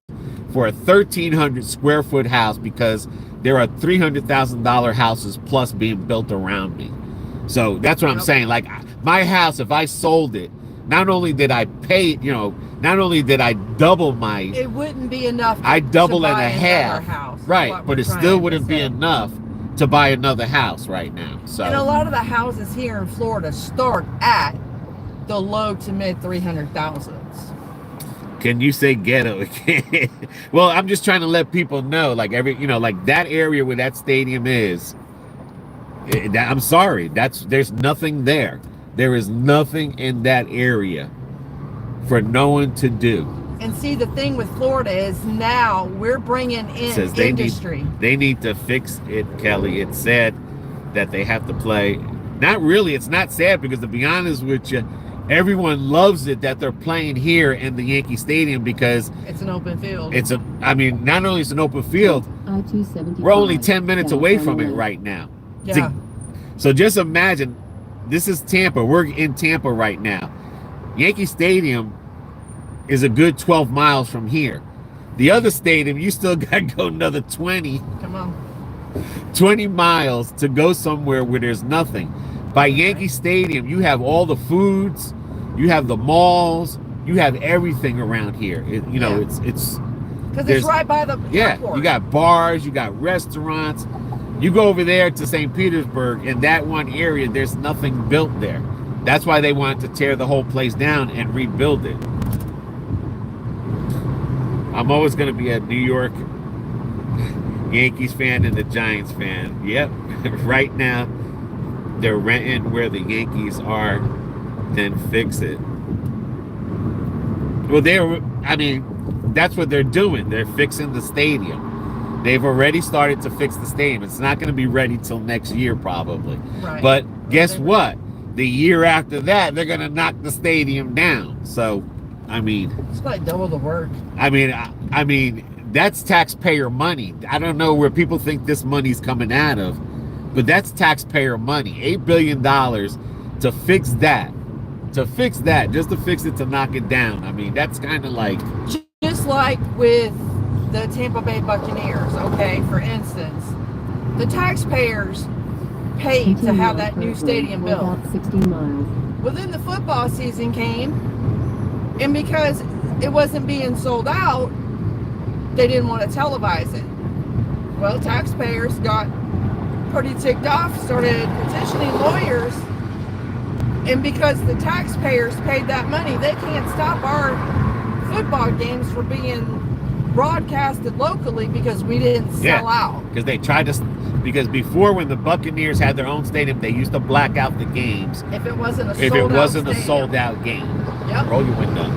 for a 1,300 square foot house because there are $300,000 houses plus being built around me. So that's what I'm saying. Like my house, if I sold it, not only did I pay, not only did I double my, it wouldn't be enough. I double to and buy a half, house, right? But it still wouldn't be enough to buy another house right now. So and a lot of the houses here in Florida start at the low to mid 300,000s. Can you say ghetto again? Well, I'm just trying to let people know, like like that area where that stadium is. I'm sorry, there's nothing there. There is nothing in that area for no one to do. And see, the thing with Florida is now we're bringing in industry. They need to fix it, Kelly. It's sad that they have to play. Not really. It's not sad because, to be honest with you, everyone loves it that they're playing here in the Yankee Stadium because it's an open field. Not only is it an open field, we're only 10 minutes away from it right now. Yeah. So just imagine, this is Tampa. We're in Tampa right now. Yankee Stadium is a good 12 miles from here. The other stadium, you still got to go another 20 miles to go somewhere where there's nothing. By Yankee Stadium, you have all the foods, you have the malls, you have everything around here. It's because it's right by the airport. You got bars, you got restaurants. You go over there to St. Petersburg, in that one area, there's nothing built there. That's why they wanted to tear the whole place down and rebuild it. I'm always going to be a New York Yankees fan and a Giants fan. Yep, right now they're renting where the Yankees are, then fix it. Well, that's what they're doing. They're fixing the stadium. They've already started to fix the stadium. It's not going to be ready till next year probably. Right. But guess what? The year after that, they're going to knock the stadium down. So, it's like double the work. I mean, that's taxpayer money. I don't know where people think this money's coming out of, but that's taxpayer money. $8 billion to fix that. Just to fix it, to knock it down. That's kind of like... Just like with the Tampa Bay Buccaneers, okay, for instance, the taxpayers paid to have that new stadium built. About 60 miles. Well, then the football season came, and because it wasn't being sold out, they didn't want to televise it. Well, taxpayers got pretty ticked off, started petitioning lawyers, and because the taxpayers paid that money, they can't stop our football games from being broadcasted locally because we didn't sell out. Because they tried to, because before, when the Buccaneers had their own stadium, they used to black out the games if it wasn't a sold out game. Yep. Roll your window.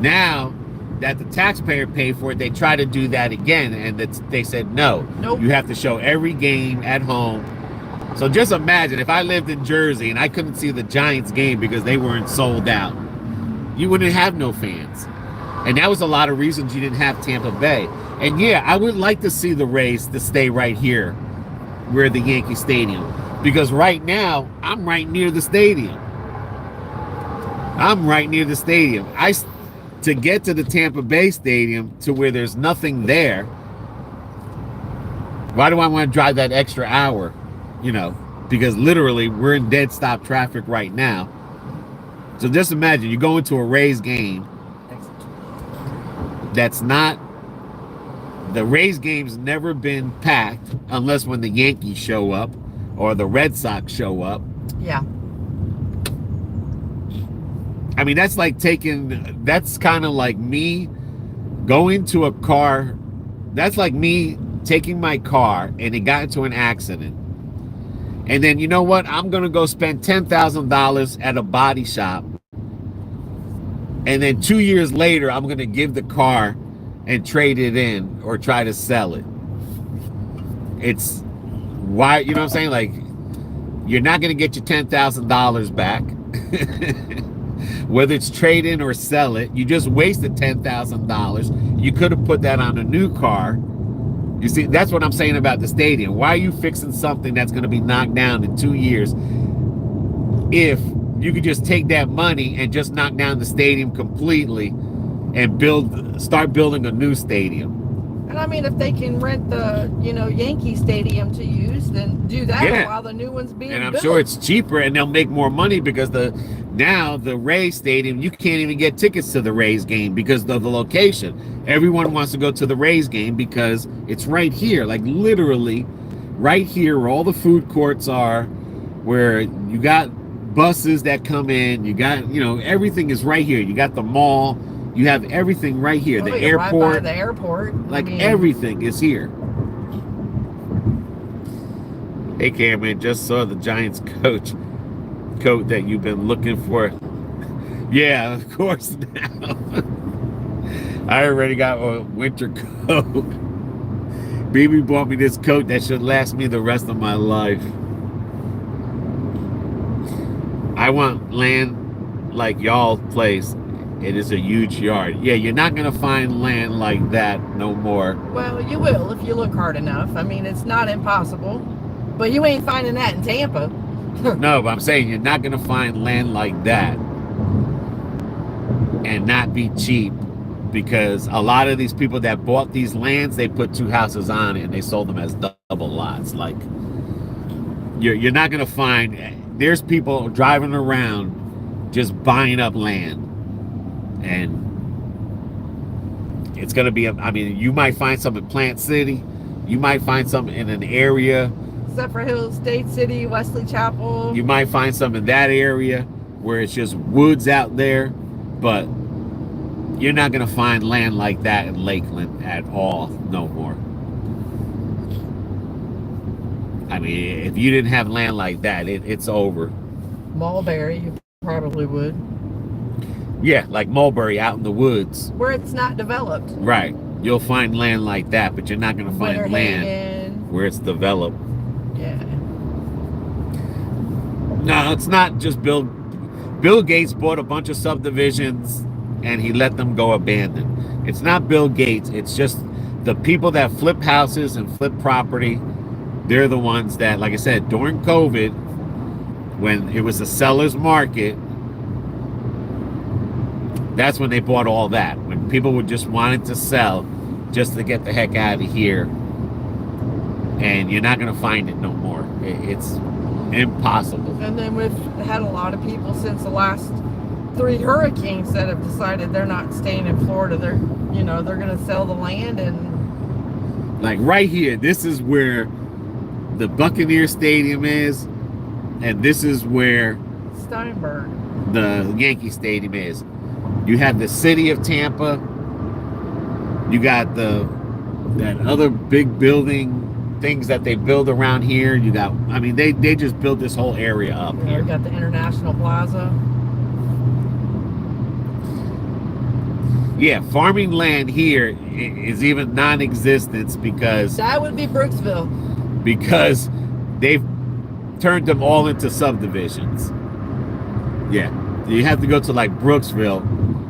Now that the taxpayer paid for it, they try to do that again, and they said no. Nope. You have to show every game at home. So just imagine if I lived in Jersey and I couldn't see the Giants game because they weren't sold out. You wouldn't have no fans. And that was a lot of reasons you didn't have Tampa Bay. And yeah, I would like to see the Rays to stay right here where the Yankee Stadium. Because right now, I'm right near the stadium. To get to the Tampa Bay Stadium, to where there's nothing there, Why do I want to drive that extra hour? You know, because literally we're in dead stop traffic right now. So just imagine you go into a Rays game that's not, the Rays game's never been packed unless when the Yankees show up or the Red Sox show up. Yeah. I mean, that's like that's kind of like me going to a car. That's like me taking my car and it got into an accident. And then, you know what? I'm going to go spend $10,000 at a body shop. And then 2 years later, I'm going to give the car and trade it in or try to sell it. It's why, you know what I'm saying? Like, you're not going to get your $10,000 back. Whether it's trade in or sell it, you just wasted $10,000. You could have put that on a new car. You see, that's what I'm saying about the stadium. Why are you fixing something that's going to be knocked down in 2 years if you could just take that money and just knock down the stadium completely and start building a new stadium? And I mean, if they can rent the, Yankee Stadium to use, then do that while the new one's being built. And I'm sure it's cheaper and they'll make more money because now the Rays Stadium, you can't even get tickets to the Rays game because of the location. Everyone wants to go to the Rays game because it's right here, like literally right here where all the food courts are, where you got buses that come in, you got, everything is right here. You got the mall. You have everything right here. The airport. Right by the airport. Like everything is here. Hey Cameron, just saw the Giants coat that you've been looking for. Yeah, of course now. I already got a winter coat. BB bought me this coat that should last me the rest of my life. I want land like y'all place. It is a huge yard. Yeah, you're not going to find land like that no more. Well, you will if you look hard enough. I mean, it's not impossible. But you ain't finding that in Tampa. No, but I'm saying you're not going to find land like that and not be cheap, because a lot of these people that bought these lands, they put 2 houses on it and they sold them as double lots. Like, you're not going to find, there's people driving around just buying up land. And it's going to be, I mean, you might find some in Plant City. You might find some in an area. Zephyrhills, State City, Wesley Chapel. You might find some in that area where it's just woods out there. But you're not going to find land like that in Lakeland at all no more. I mean, if you didn't have land like that, it's over. Mulberry, you probably would. Yeah, like Mulberry out in the woods. Where it's not developed. Right. You'll find land like that, but you're not going to find land where it's developed. Yeah. No, it's not just Bill Gates bought a bunch of subdivisions and he let them go abandoned. It's not Bill Gates. It's just the people that flip houses and flip property. They're the ones that, like I said, during COVID, when it was a seller's market, that's when they bought all that. When people were just wanting to sell just to get the heck out of here. And you're not going to find it no more. It's impossible. And then we've had a lot of people since the last 3 hurricanes that have decided they're not staying in Florida. They're going to sell the land. And like right here, this is where the Buccaneer Stadium is. And this is where Steinberg, the Yankee Stadium is. You have the city of Tampa. You got that other big building things that they build around here. You got, I mean, they just built this whole area up here. You got the International Plaza. Yeah, farming land here is even non-existent because that would be Brooksville. Because they've turned them all into subdivisions. Yeah, you have to go to like Brooksville.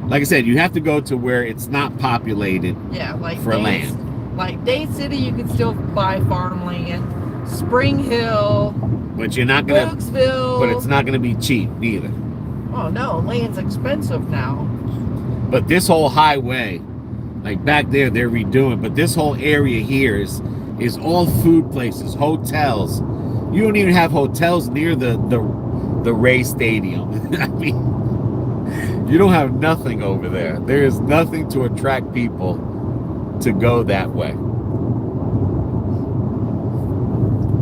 Like I said, you have to go to where it's not populated. Yeah, like for land. Like Dade City, you can still buy farmland. Spring Hill, but you're not gonna. Brooksville, but it's not gonna be cheap neither. Oh no, land's expensive now. But this whole highway, like back there, they're redoing. But this whole area here is is all food places, hotels. You don't even have hotels near the Ray Stadium. I mean, you don't have nothing over there. There is nothing to attract people to go that way.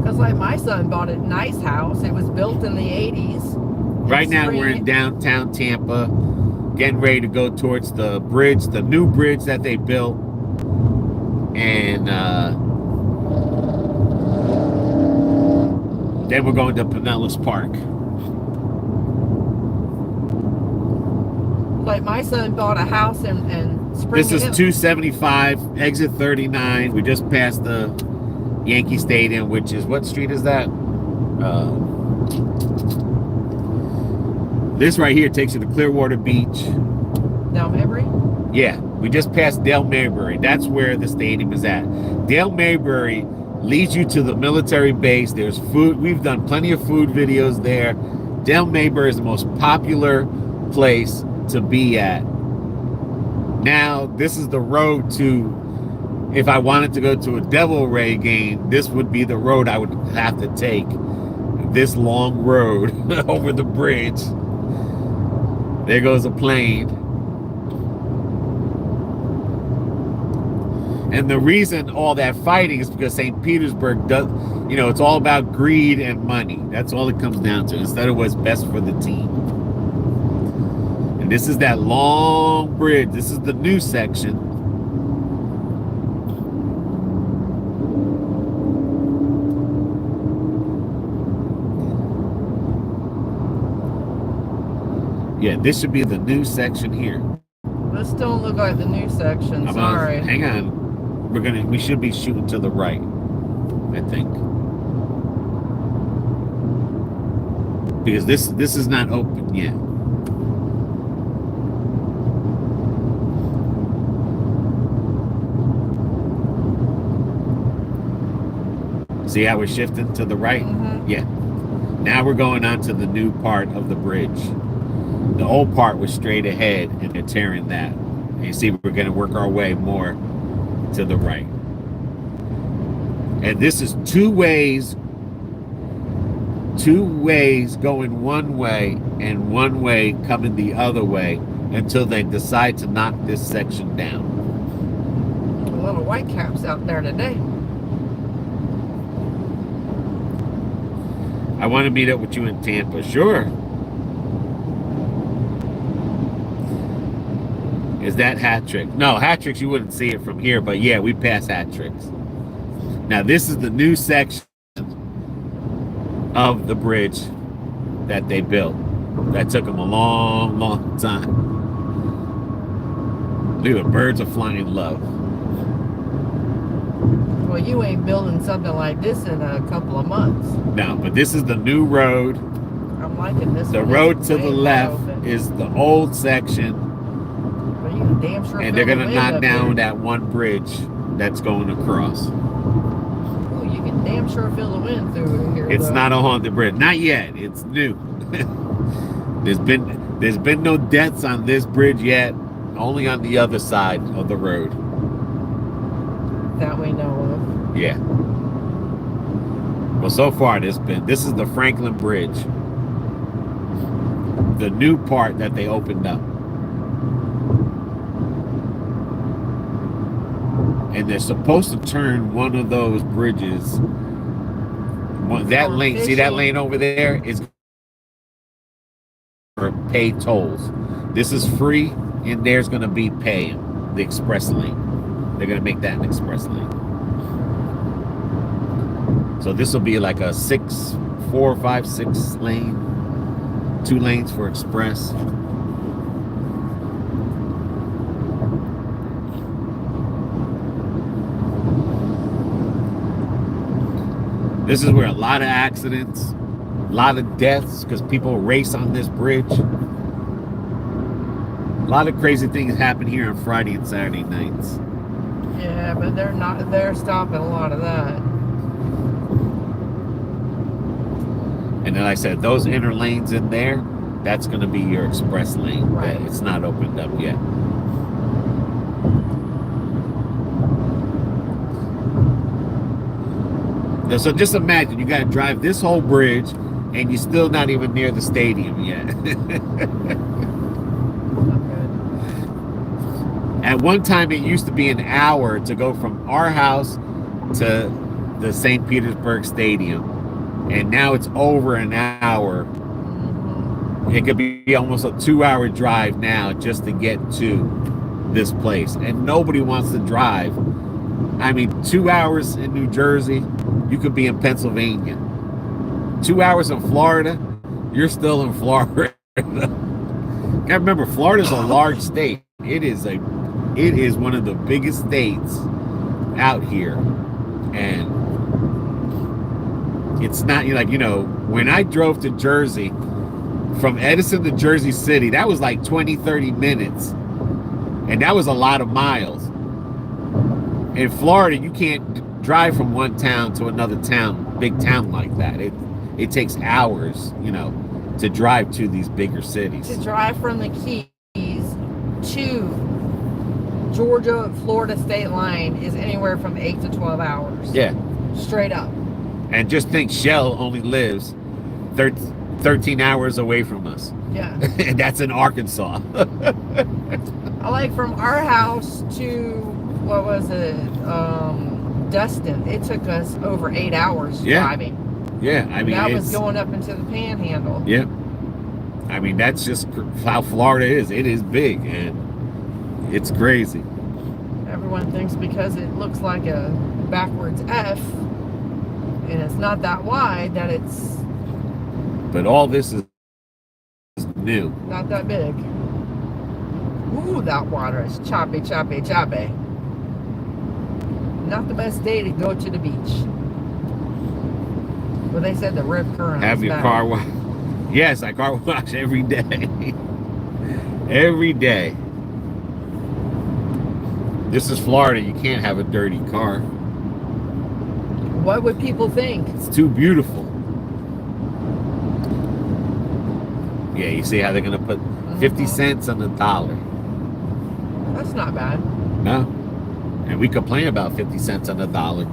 Because like my son bought a nice house. It was built in the 80s. Right now we're in downtown Tampa, getting ready to go towards the bridge, the new bridge that they built. And then we're going to Pinellas Park. Like my son bought a house in Spring This is Hill. 275, exit 39. We just passed the Yankee Stadium, which is, what street is that? This right here takes you to Clearwater Beach. Del Mabry? Yeah, we just passed Dale Maybury. That's where the stadium is at. Dale Maybury leads you to the military base. There's food. We've done plenty of food videos there. Dale Maybury is the most popular place to be at. Now, this is the road to, if I wanted to go to a Devil Ray game, this would be the road I would have to take. This long road over the bridge. There goes a plane. And the reason all that fighting is because St. Petersburg does, you know, it's all about greed and money. That's all it comes down to, instead of what's best for the team. And this is that long bridge. This is the new section. Yeah, this should be the new section here. This don't look like the new section. Sorry. Hang on. We should be shooting to the right, I think. Because this is not open yet. See how we're shifting to the right? Mm-hmm. Yeah. Now we're going on to the new part of the bridge. The old part was straight ahead, and they're tearing that. And you see, we're going to work our way more to the right. And this is two ways going one way and one way coming the other way until they decide to knock this section down. A lot of white caps out there today. I want to meet up with you in Tampa. Sure. Is that Hat Trick? No, Hat Tricks, you wouldn't see it from here, but yeah, we passed Hat Tricks. Now, this is the new section of the bridge that they built. That took them a long, long time. Look at the birds are flying low. Well, you ain't building something like this in a couple of months. No, but this is the new road. I'm liking this. The one. road It's to way the more left open. is the old section. But you can damn sure And they're feel going the to wind knock up down here. that one bridge that's going across. Ooh, you can damn sure feel the wind through here. It's though. not a haunted bridge. Not yet. It's new. There's been no deaths on this bridge yet. Only on the other side of the road. That we know of. Yeah. Well, so far this is the Franklin Bridge. The new part that they opened up. And they're supposed to turn one of those bridges. That lane, see that lane over there is for paid tolls. This is free, and there's going to be paying the express lane. They're going to make that an express lane. So this will be like a 4, 5, 6 lane, 2 lanes for express. This is where a lot of accidents, a lot of deaths, because people race on this bridge. A lot of crazy things happen here on Friday and Saturday nights. Yeah, but they're stopping a lot of that. And then like I said, those inner lanes in there, that's going to be your express lane. Right. It's not opened up yet. So just imagine you got to drive this whole bridge, and you're still not even near the stadium yet. Not good. At one time, it used to be an hour to go from our house to the St. Petersburg Stadium, and now it's over an hour. It could be almost a 2-hour drive now just to get to this place, and nobody wants to drive. I mean, 2 hours in New Jersey, you could be in Pennsylvania. 2 hours in Florida, you're still in Florida. Gotta remember, Florida's a large state. It is one of the biggest states out here, and it's not like, you know, when I drove to Jersey from Edison to Jersey City, that was like 20-30 minutes, and that was a lot of miles. In Florida, you can't drive from one town to another town, big town like that. It takes hours, you know, to drive to these bigger cities. To drive from the Keys to Georgia, Florida state line is anywhere from 8 to 12 hours. Yeah. Straight up. And just think, Chelle only lives 13 hours away from us. Yeah. And that's in Arkansas. I like from our house to, what was it, Destin. It took us over 8 hours driving. Yeah, I mean, that was going up into the Panhandle. Yeah. I mean, that's just how Florida is. It is big, and it's crazy. Everyone thinks because it looks like a backwards F, and it's not that wide, that it's... But all this is new. Not that big. Ooh, that water is choppy, choppy, choppy. Not the best day to go to the beach. Well, they said the rip current. Have your car wash. Yes, I car wash every day. Every day. This is Florida. You can't have a dirty car. What would people think? It's too beautiful. Yeah, you see how they're going to put 50 cents on the dollar. That's not bad. No. And we complain about 50 cents on the dollar.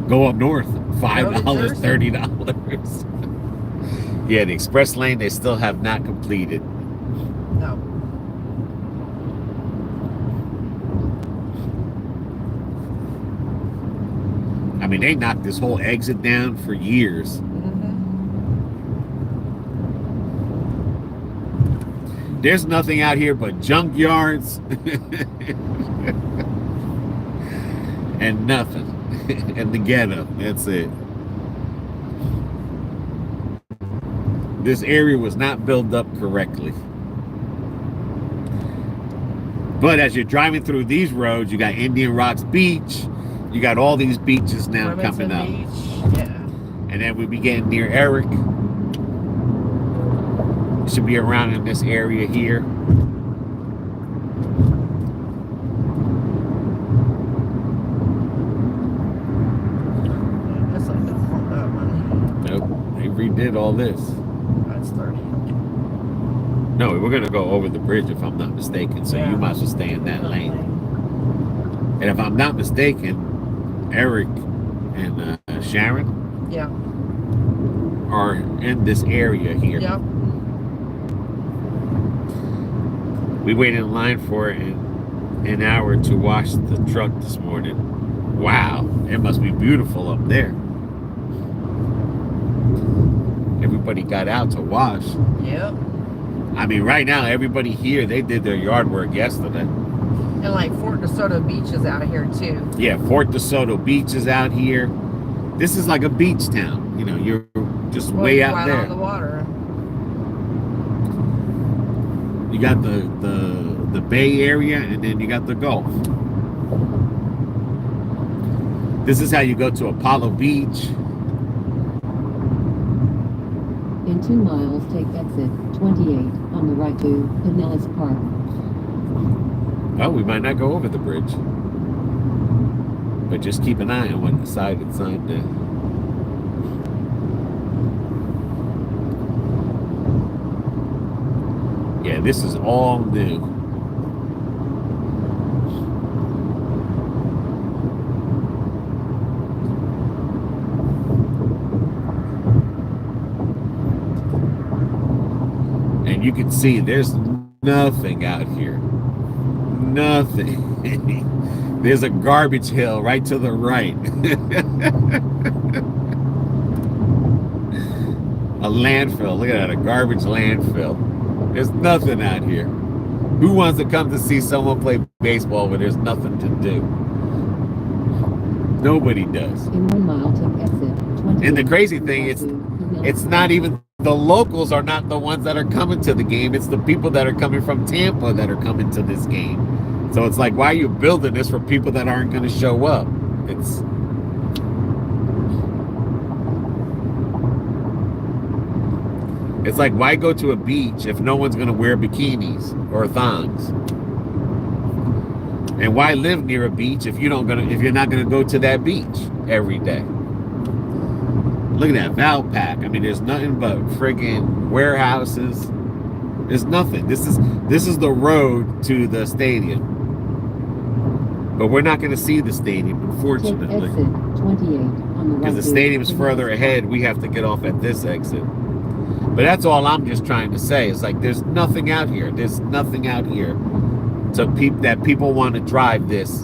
Go up north. $5, $30. Yeah, the express lane they still have not completed. No. I mean, they knocked this whole exit down for years. There's nothing out here but junkyards and nothing. And the ghetto. That's it. This area was not built up correctly. But as you're driving through these roads, you got Indian Rocks Beach. You got all these beaches now coming up. Beach. Yeah. And then we'll be getting near Eric. Should be around in this area here. Nope, they redid all this. That's 30. No, we're gonna go over the bridge if I'm not mistaken. So you might as well stay in that lane. And if I'm not mistaken, Eric and Sharon are in this area here. Yep. We waited in line for an hour to wash the truck this morning. Wow, it must be beautiful up there. Everybody got out to wash. Yep. I mean, right now, everybody here, they did their yard work yesterday. And like Fort DeSoto Beach is out of here too. Yeah, Fort DeSoto Beach is out here. This is like a beach town. You know, you're just way out there. On the water. You got the Bay Area, and then you got the Gulf. This is how you go to Apollo Beach. In 2 miles, take exit 28 on the right to Pinellas Park. Oh, we might not go over the bridge. But just keep an eye on what side it's on there. Yeah, this is all new. And you can see there's nothing out here. Nothing. There's a garbage hill right to the right. A landfill. Look at that, a garbage landfill. There's nothing out here. Who wants to come to see someone play baseball when there's nothing to do? Nobody does. In 1 mile, take exit 20. And the crazy thing is, it's not even, the locals are not the ones that are coming to the game. It's the people that are coming from Tampa that are coming to this game. So it's like, why are you building this for people that aren't going to show up? It's like, why go to a beach if no one's going to wear bikinis or thongs? And why live near a beach if you're not going to go to that beach every day? Look at that Valpak. I mean, there's nothing but friggin' warehouses. There's nothing. This is the road to the stadium. But we're not going to see the stadium, unfortunately. Take exit 28 on the right. Because the stadium's further ahead. We have to get off at this exit. But that's all I'm just trying to say. It's like, there's nothing out here. There's nothing out here that people want to drive this.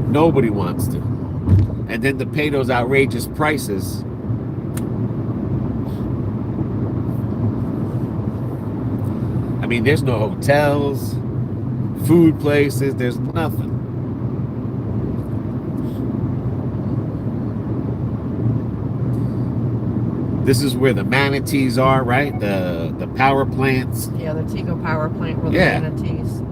Nobody wants to. And then to pay those outrageous prices. I mean, there's no hotels, food places, there's nothing. This is where the manatees are, right? The power plants. Yeah, the Tigo power plant with Yeah. the manatees.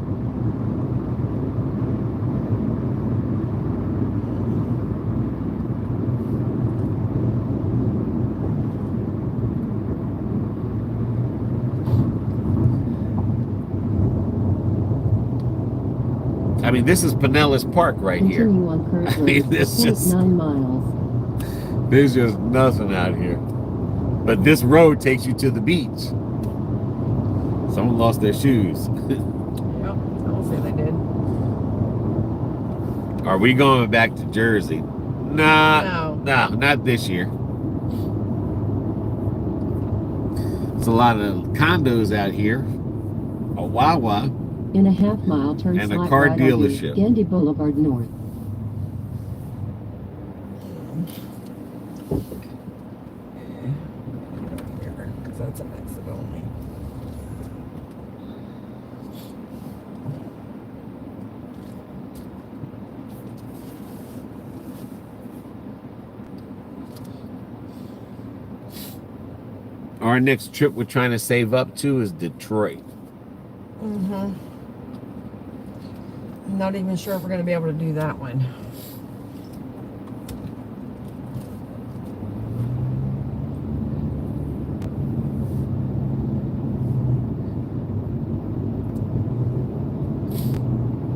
I mean, this is Pinellas Park right here. Continue on Curve I mean, Road, this just- 9 miles. There's just nothing out here. But this road takes you to the beach. Someone lost their shoes. Yep, I'll say they did. Are we going back to Jersey? No, not this year. There's a lot of condos out here. A HWY. In a half mile, turn And a slight car right onto dealership. Gandy Boulevard North. Because that's an exit only. Our next trip we're trying to save up to is Detroit. Mm-hmm. Not even sure if we're going to be able to do that one.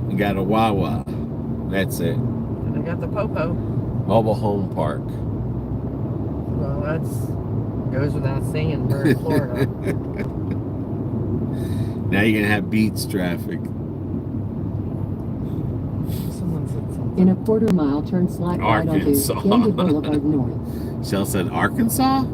We got a Wawa. That's it. And I got the Popo. Mobile home park. Well, that's goes without saying. We're in Florida. Now you're gonna have Beats traffic. Someone said something. In a quarter mile, turn slight right onto Arkansas. Gandy Boulevard North. Chelle said Arkansas?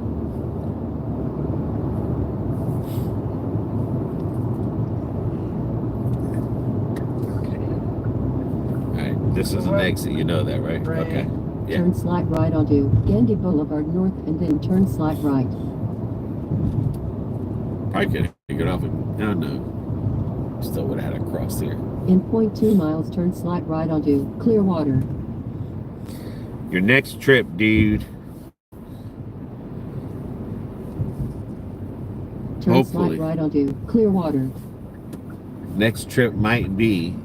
Alright, this is an exit, you know that, right? Right. Okay. Yeah. Turn slight right onto Gandy Boulevard North and then turn slight right. Probably could have got off and no. Still would have had to cross here. In 0.2 miles, turn slight right onto Clearwater. Your next trip, dude. Turn Hopefully. slight right onto Clearwater. Next trip might be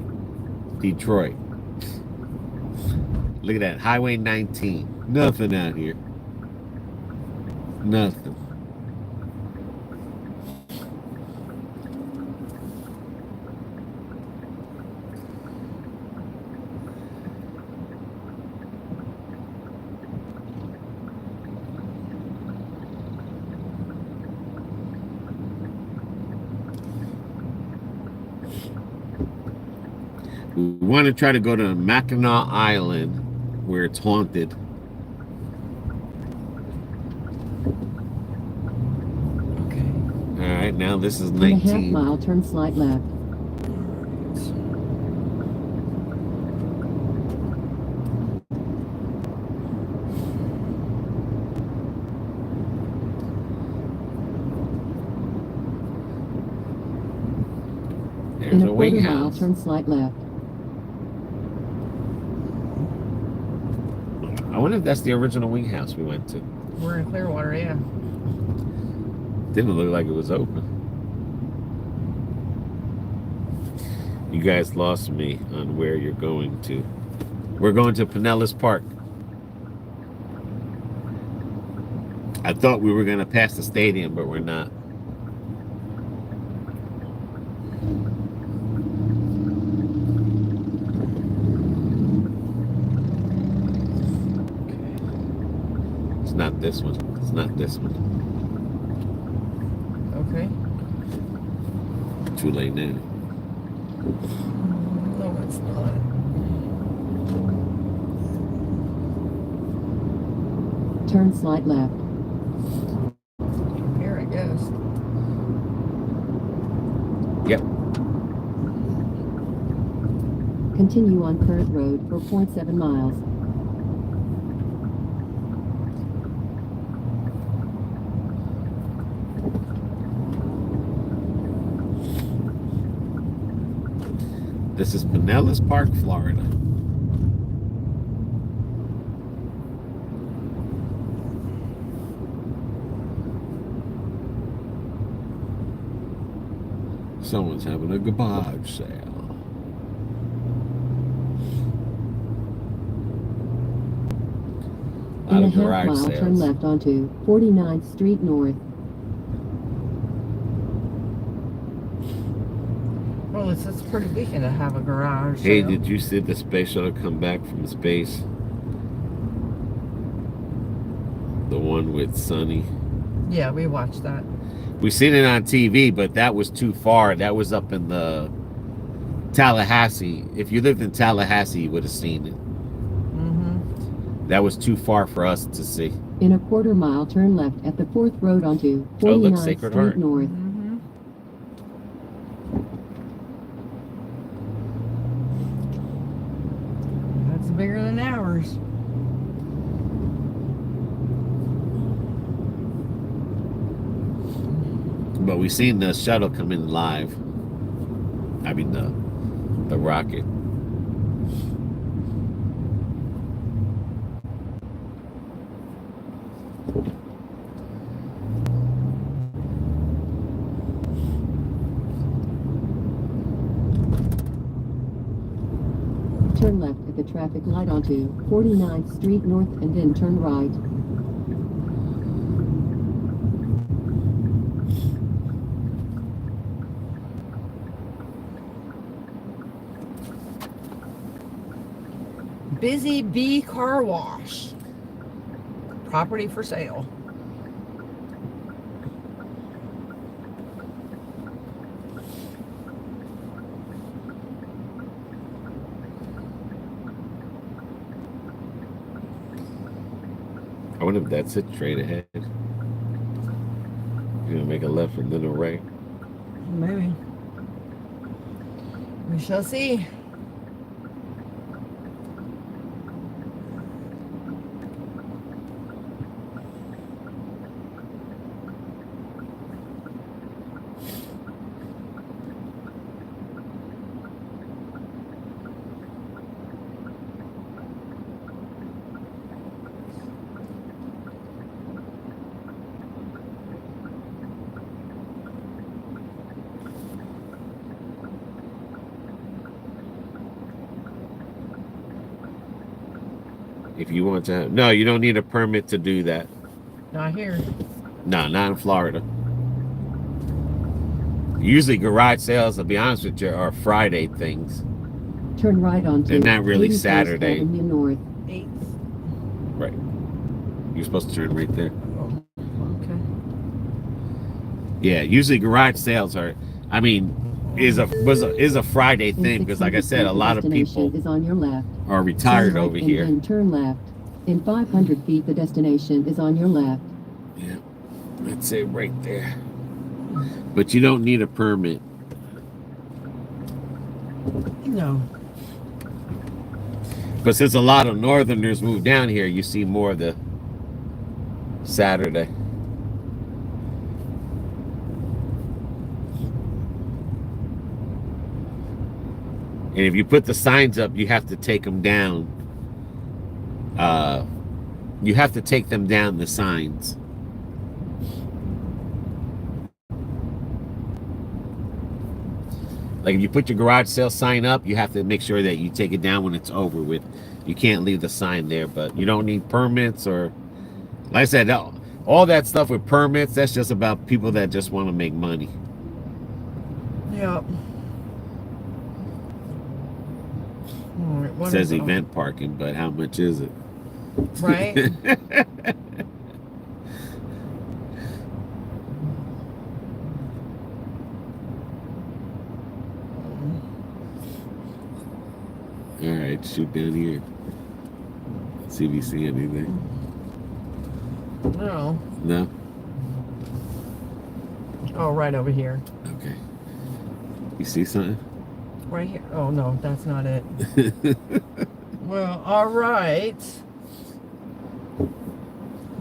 Detroit. Look at that, Highway 19. Nothing out here. Nothing. We want to try to go to Mackinac Island where it's haunted. Okay. right now. This is In a half 19. mile, turn slight left. There's In a a wing quarter mile, house. turn slight left. I wonder if that's the original wing house we went to. We're in Clearwater, yeah. Didn't look like it was open. You guys lost me on where you're going to. We're going to Pinellas Park. I thought we were going to pass the stadium, but we're not. It's not this one. It's not this one. Okay. Too late now. No, it's not. Turn slight left. Here, I guess. Yep. Continue on current road for 0.7 miles. This is Pinellas Park, Florida. Someone's having a garage sale. A lot In a of half garage mile, turn sales. left onto 49th Street North. Well, it's pretty weekend to have a garage. Hey, sale. did you see the space shuttle come back from space? The one with Sunny. Yeah, we watched that. We seen it on TV, but that was too far. That was up in the Tallahassee. If you lived in Tallahassee, you would have seen it. Mm-hmm. That was too far for us to see. In a quarter mile, turn left at the 4th road onto Oh, look, 49th Sacred Street Heart. North. Mm-hmm. That's bigger than ours. But we seen the shuttle come in live. I mean the rocket. Turn left at the traffic light onto 49th Street North and then turn right. Busy Bee Car Wash. Property for sale. I wonder if that's it, straight ahead. You're gonna make a left and then a right. Maybe. We shall see. If you want to, no, you don't need a permit to do that. Not here. No, not in Florida. Usually garage sales, I'll be honest with you, are Friday things. Turn right onto They're not really 81st Saturday. Avenue North. 8th. Right. You're supposed to turn right there. Oh, okay. Yeah, usually garage sales are, I mean, is a Friday In thing because, like I 600 said, a feet, lot the of people destination is on your left. are retired Turn right over and here. then turn left. In 500 feet, the destination is on your left. Yeah, that's it right there. But you don't need a permit. No. But since a lot of northerners move down here, you see more of the Saturday. And if you put the signs up, you have to take them down. You have to take them down, the signs. Like if you put your garage sale sign up, you have to make sure that you take it down when it's over with. You can't leave the sign there, but you don't need permits or, like I said, all that stuff with permits, that's just about people that just want to make money. Yep. It says event parking, but how much is it? Right? All right, shoot down here. See if you see anything. No. No? Oh, right over here. Okay. You see something? Right here. Oh, no, that's not it. Well, all right.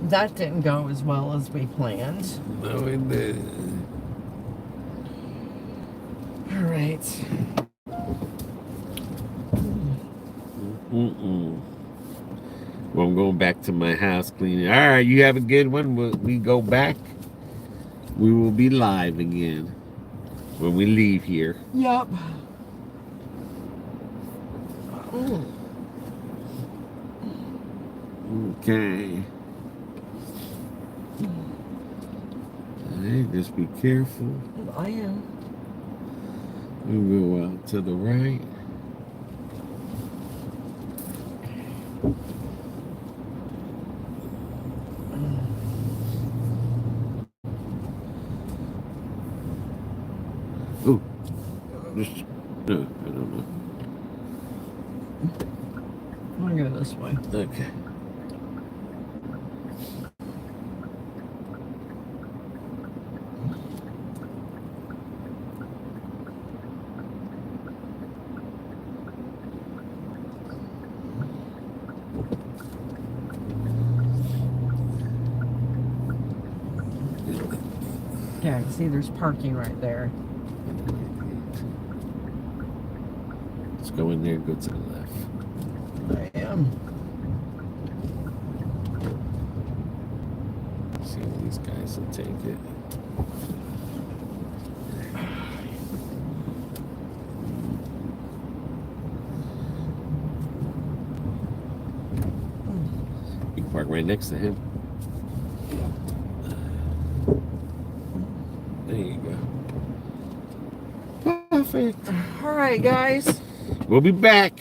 That didn't go as well as we planned. No, it did. All right. Well, I'm going back to my house cleaning. All right, you have a good one. We go back. We will be live again when we leave here. Yep. Okay. All right, just be careful. I am. We go out to the right. Ooh. Just, no, I don't know. I'm gonna go this way. Okay. Yeah, see, there's parking right there. Let's go in there and go to the left. I am. See if these guys will take it. You can park right next to him. There you go. Perfect. All right, guys. We'll be back.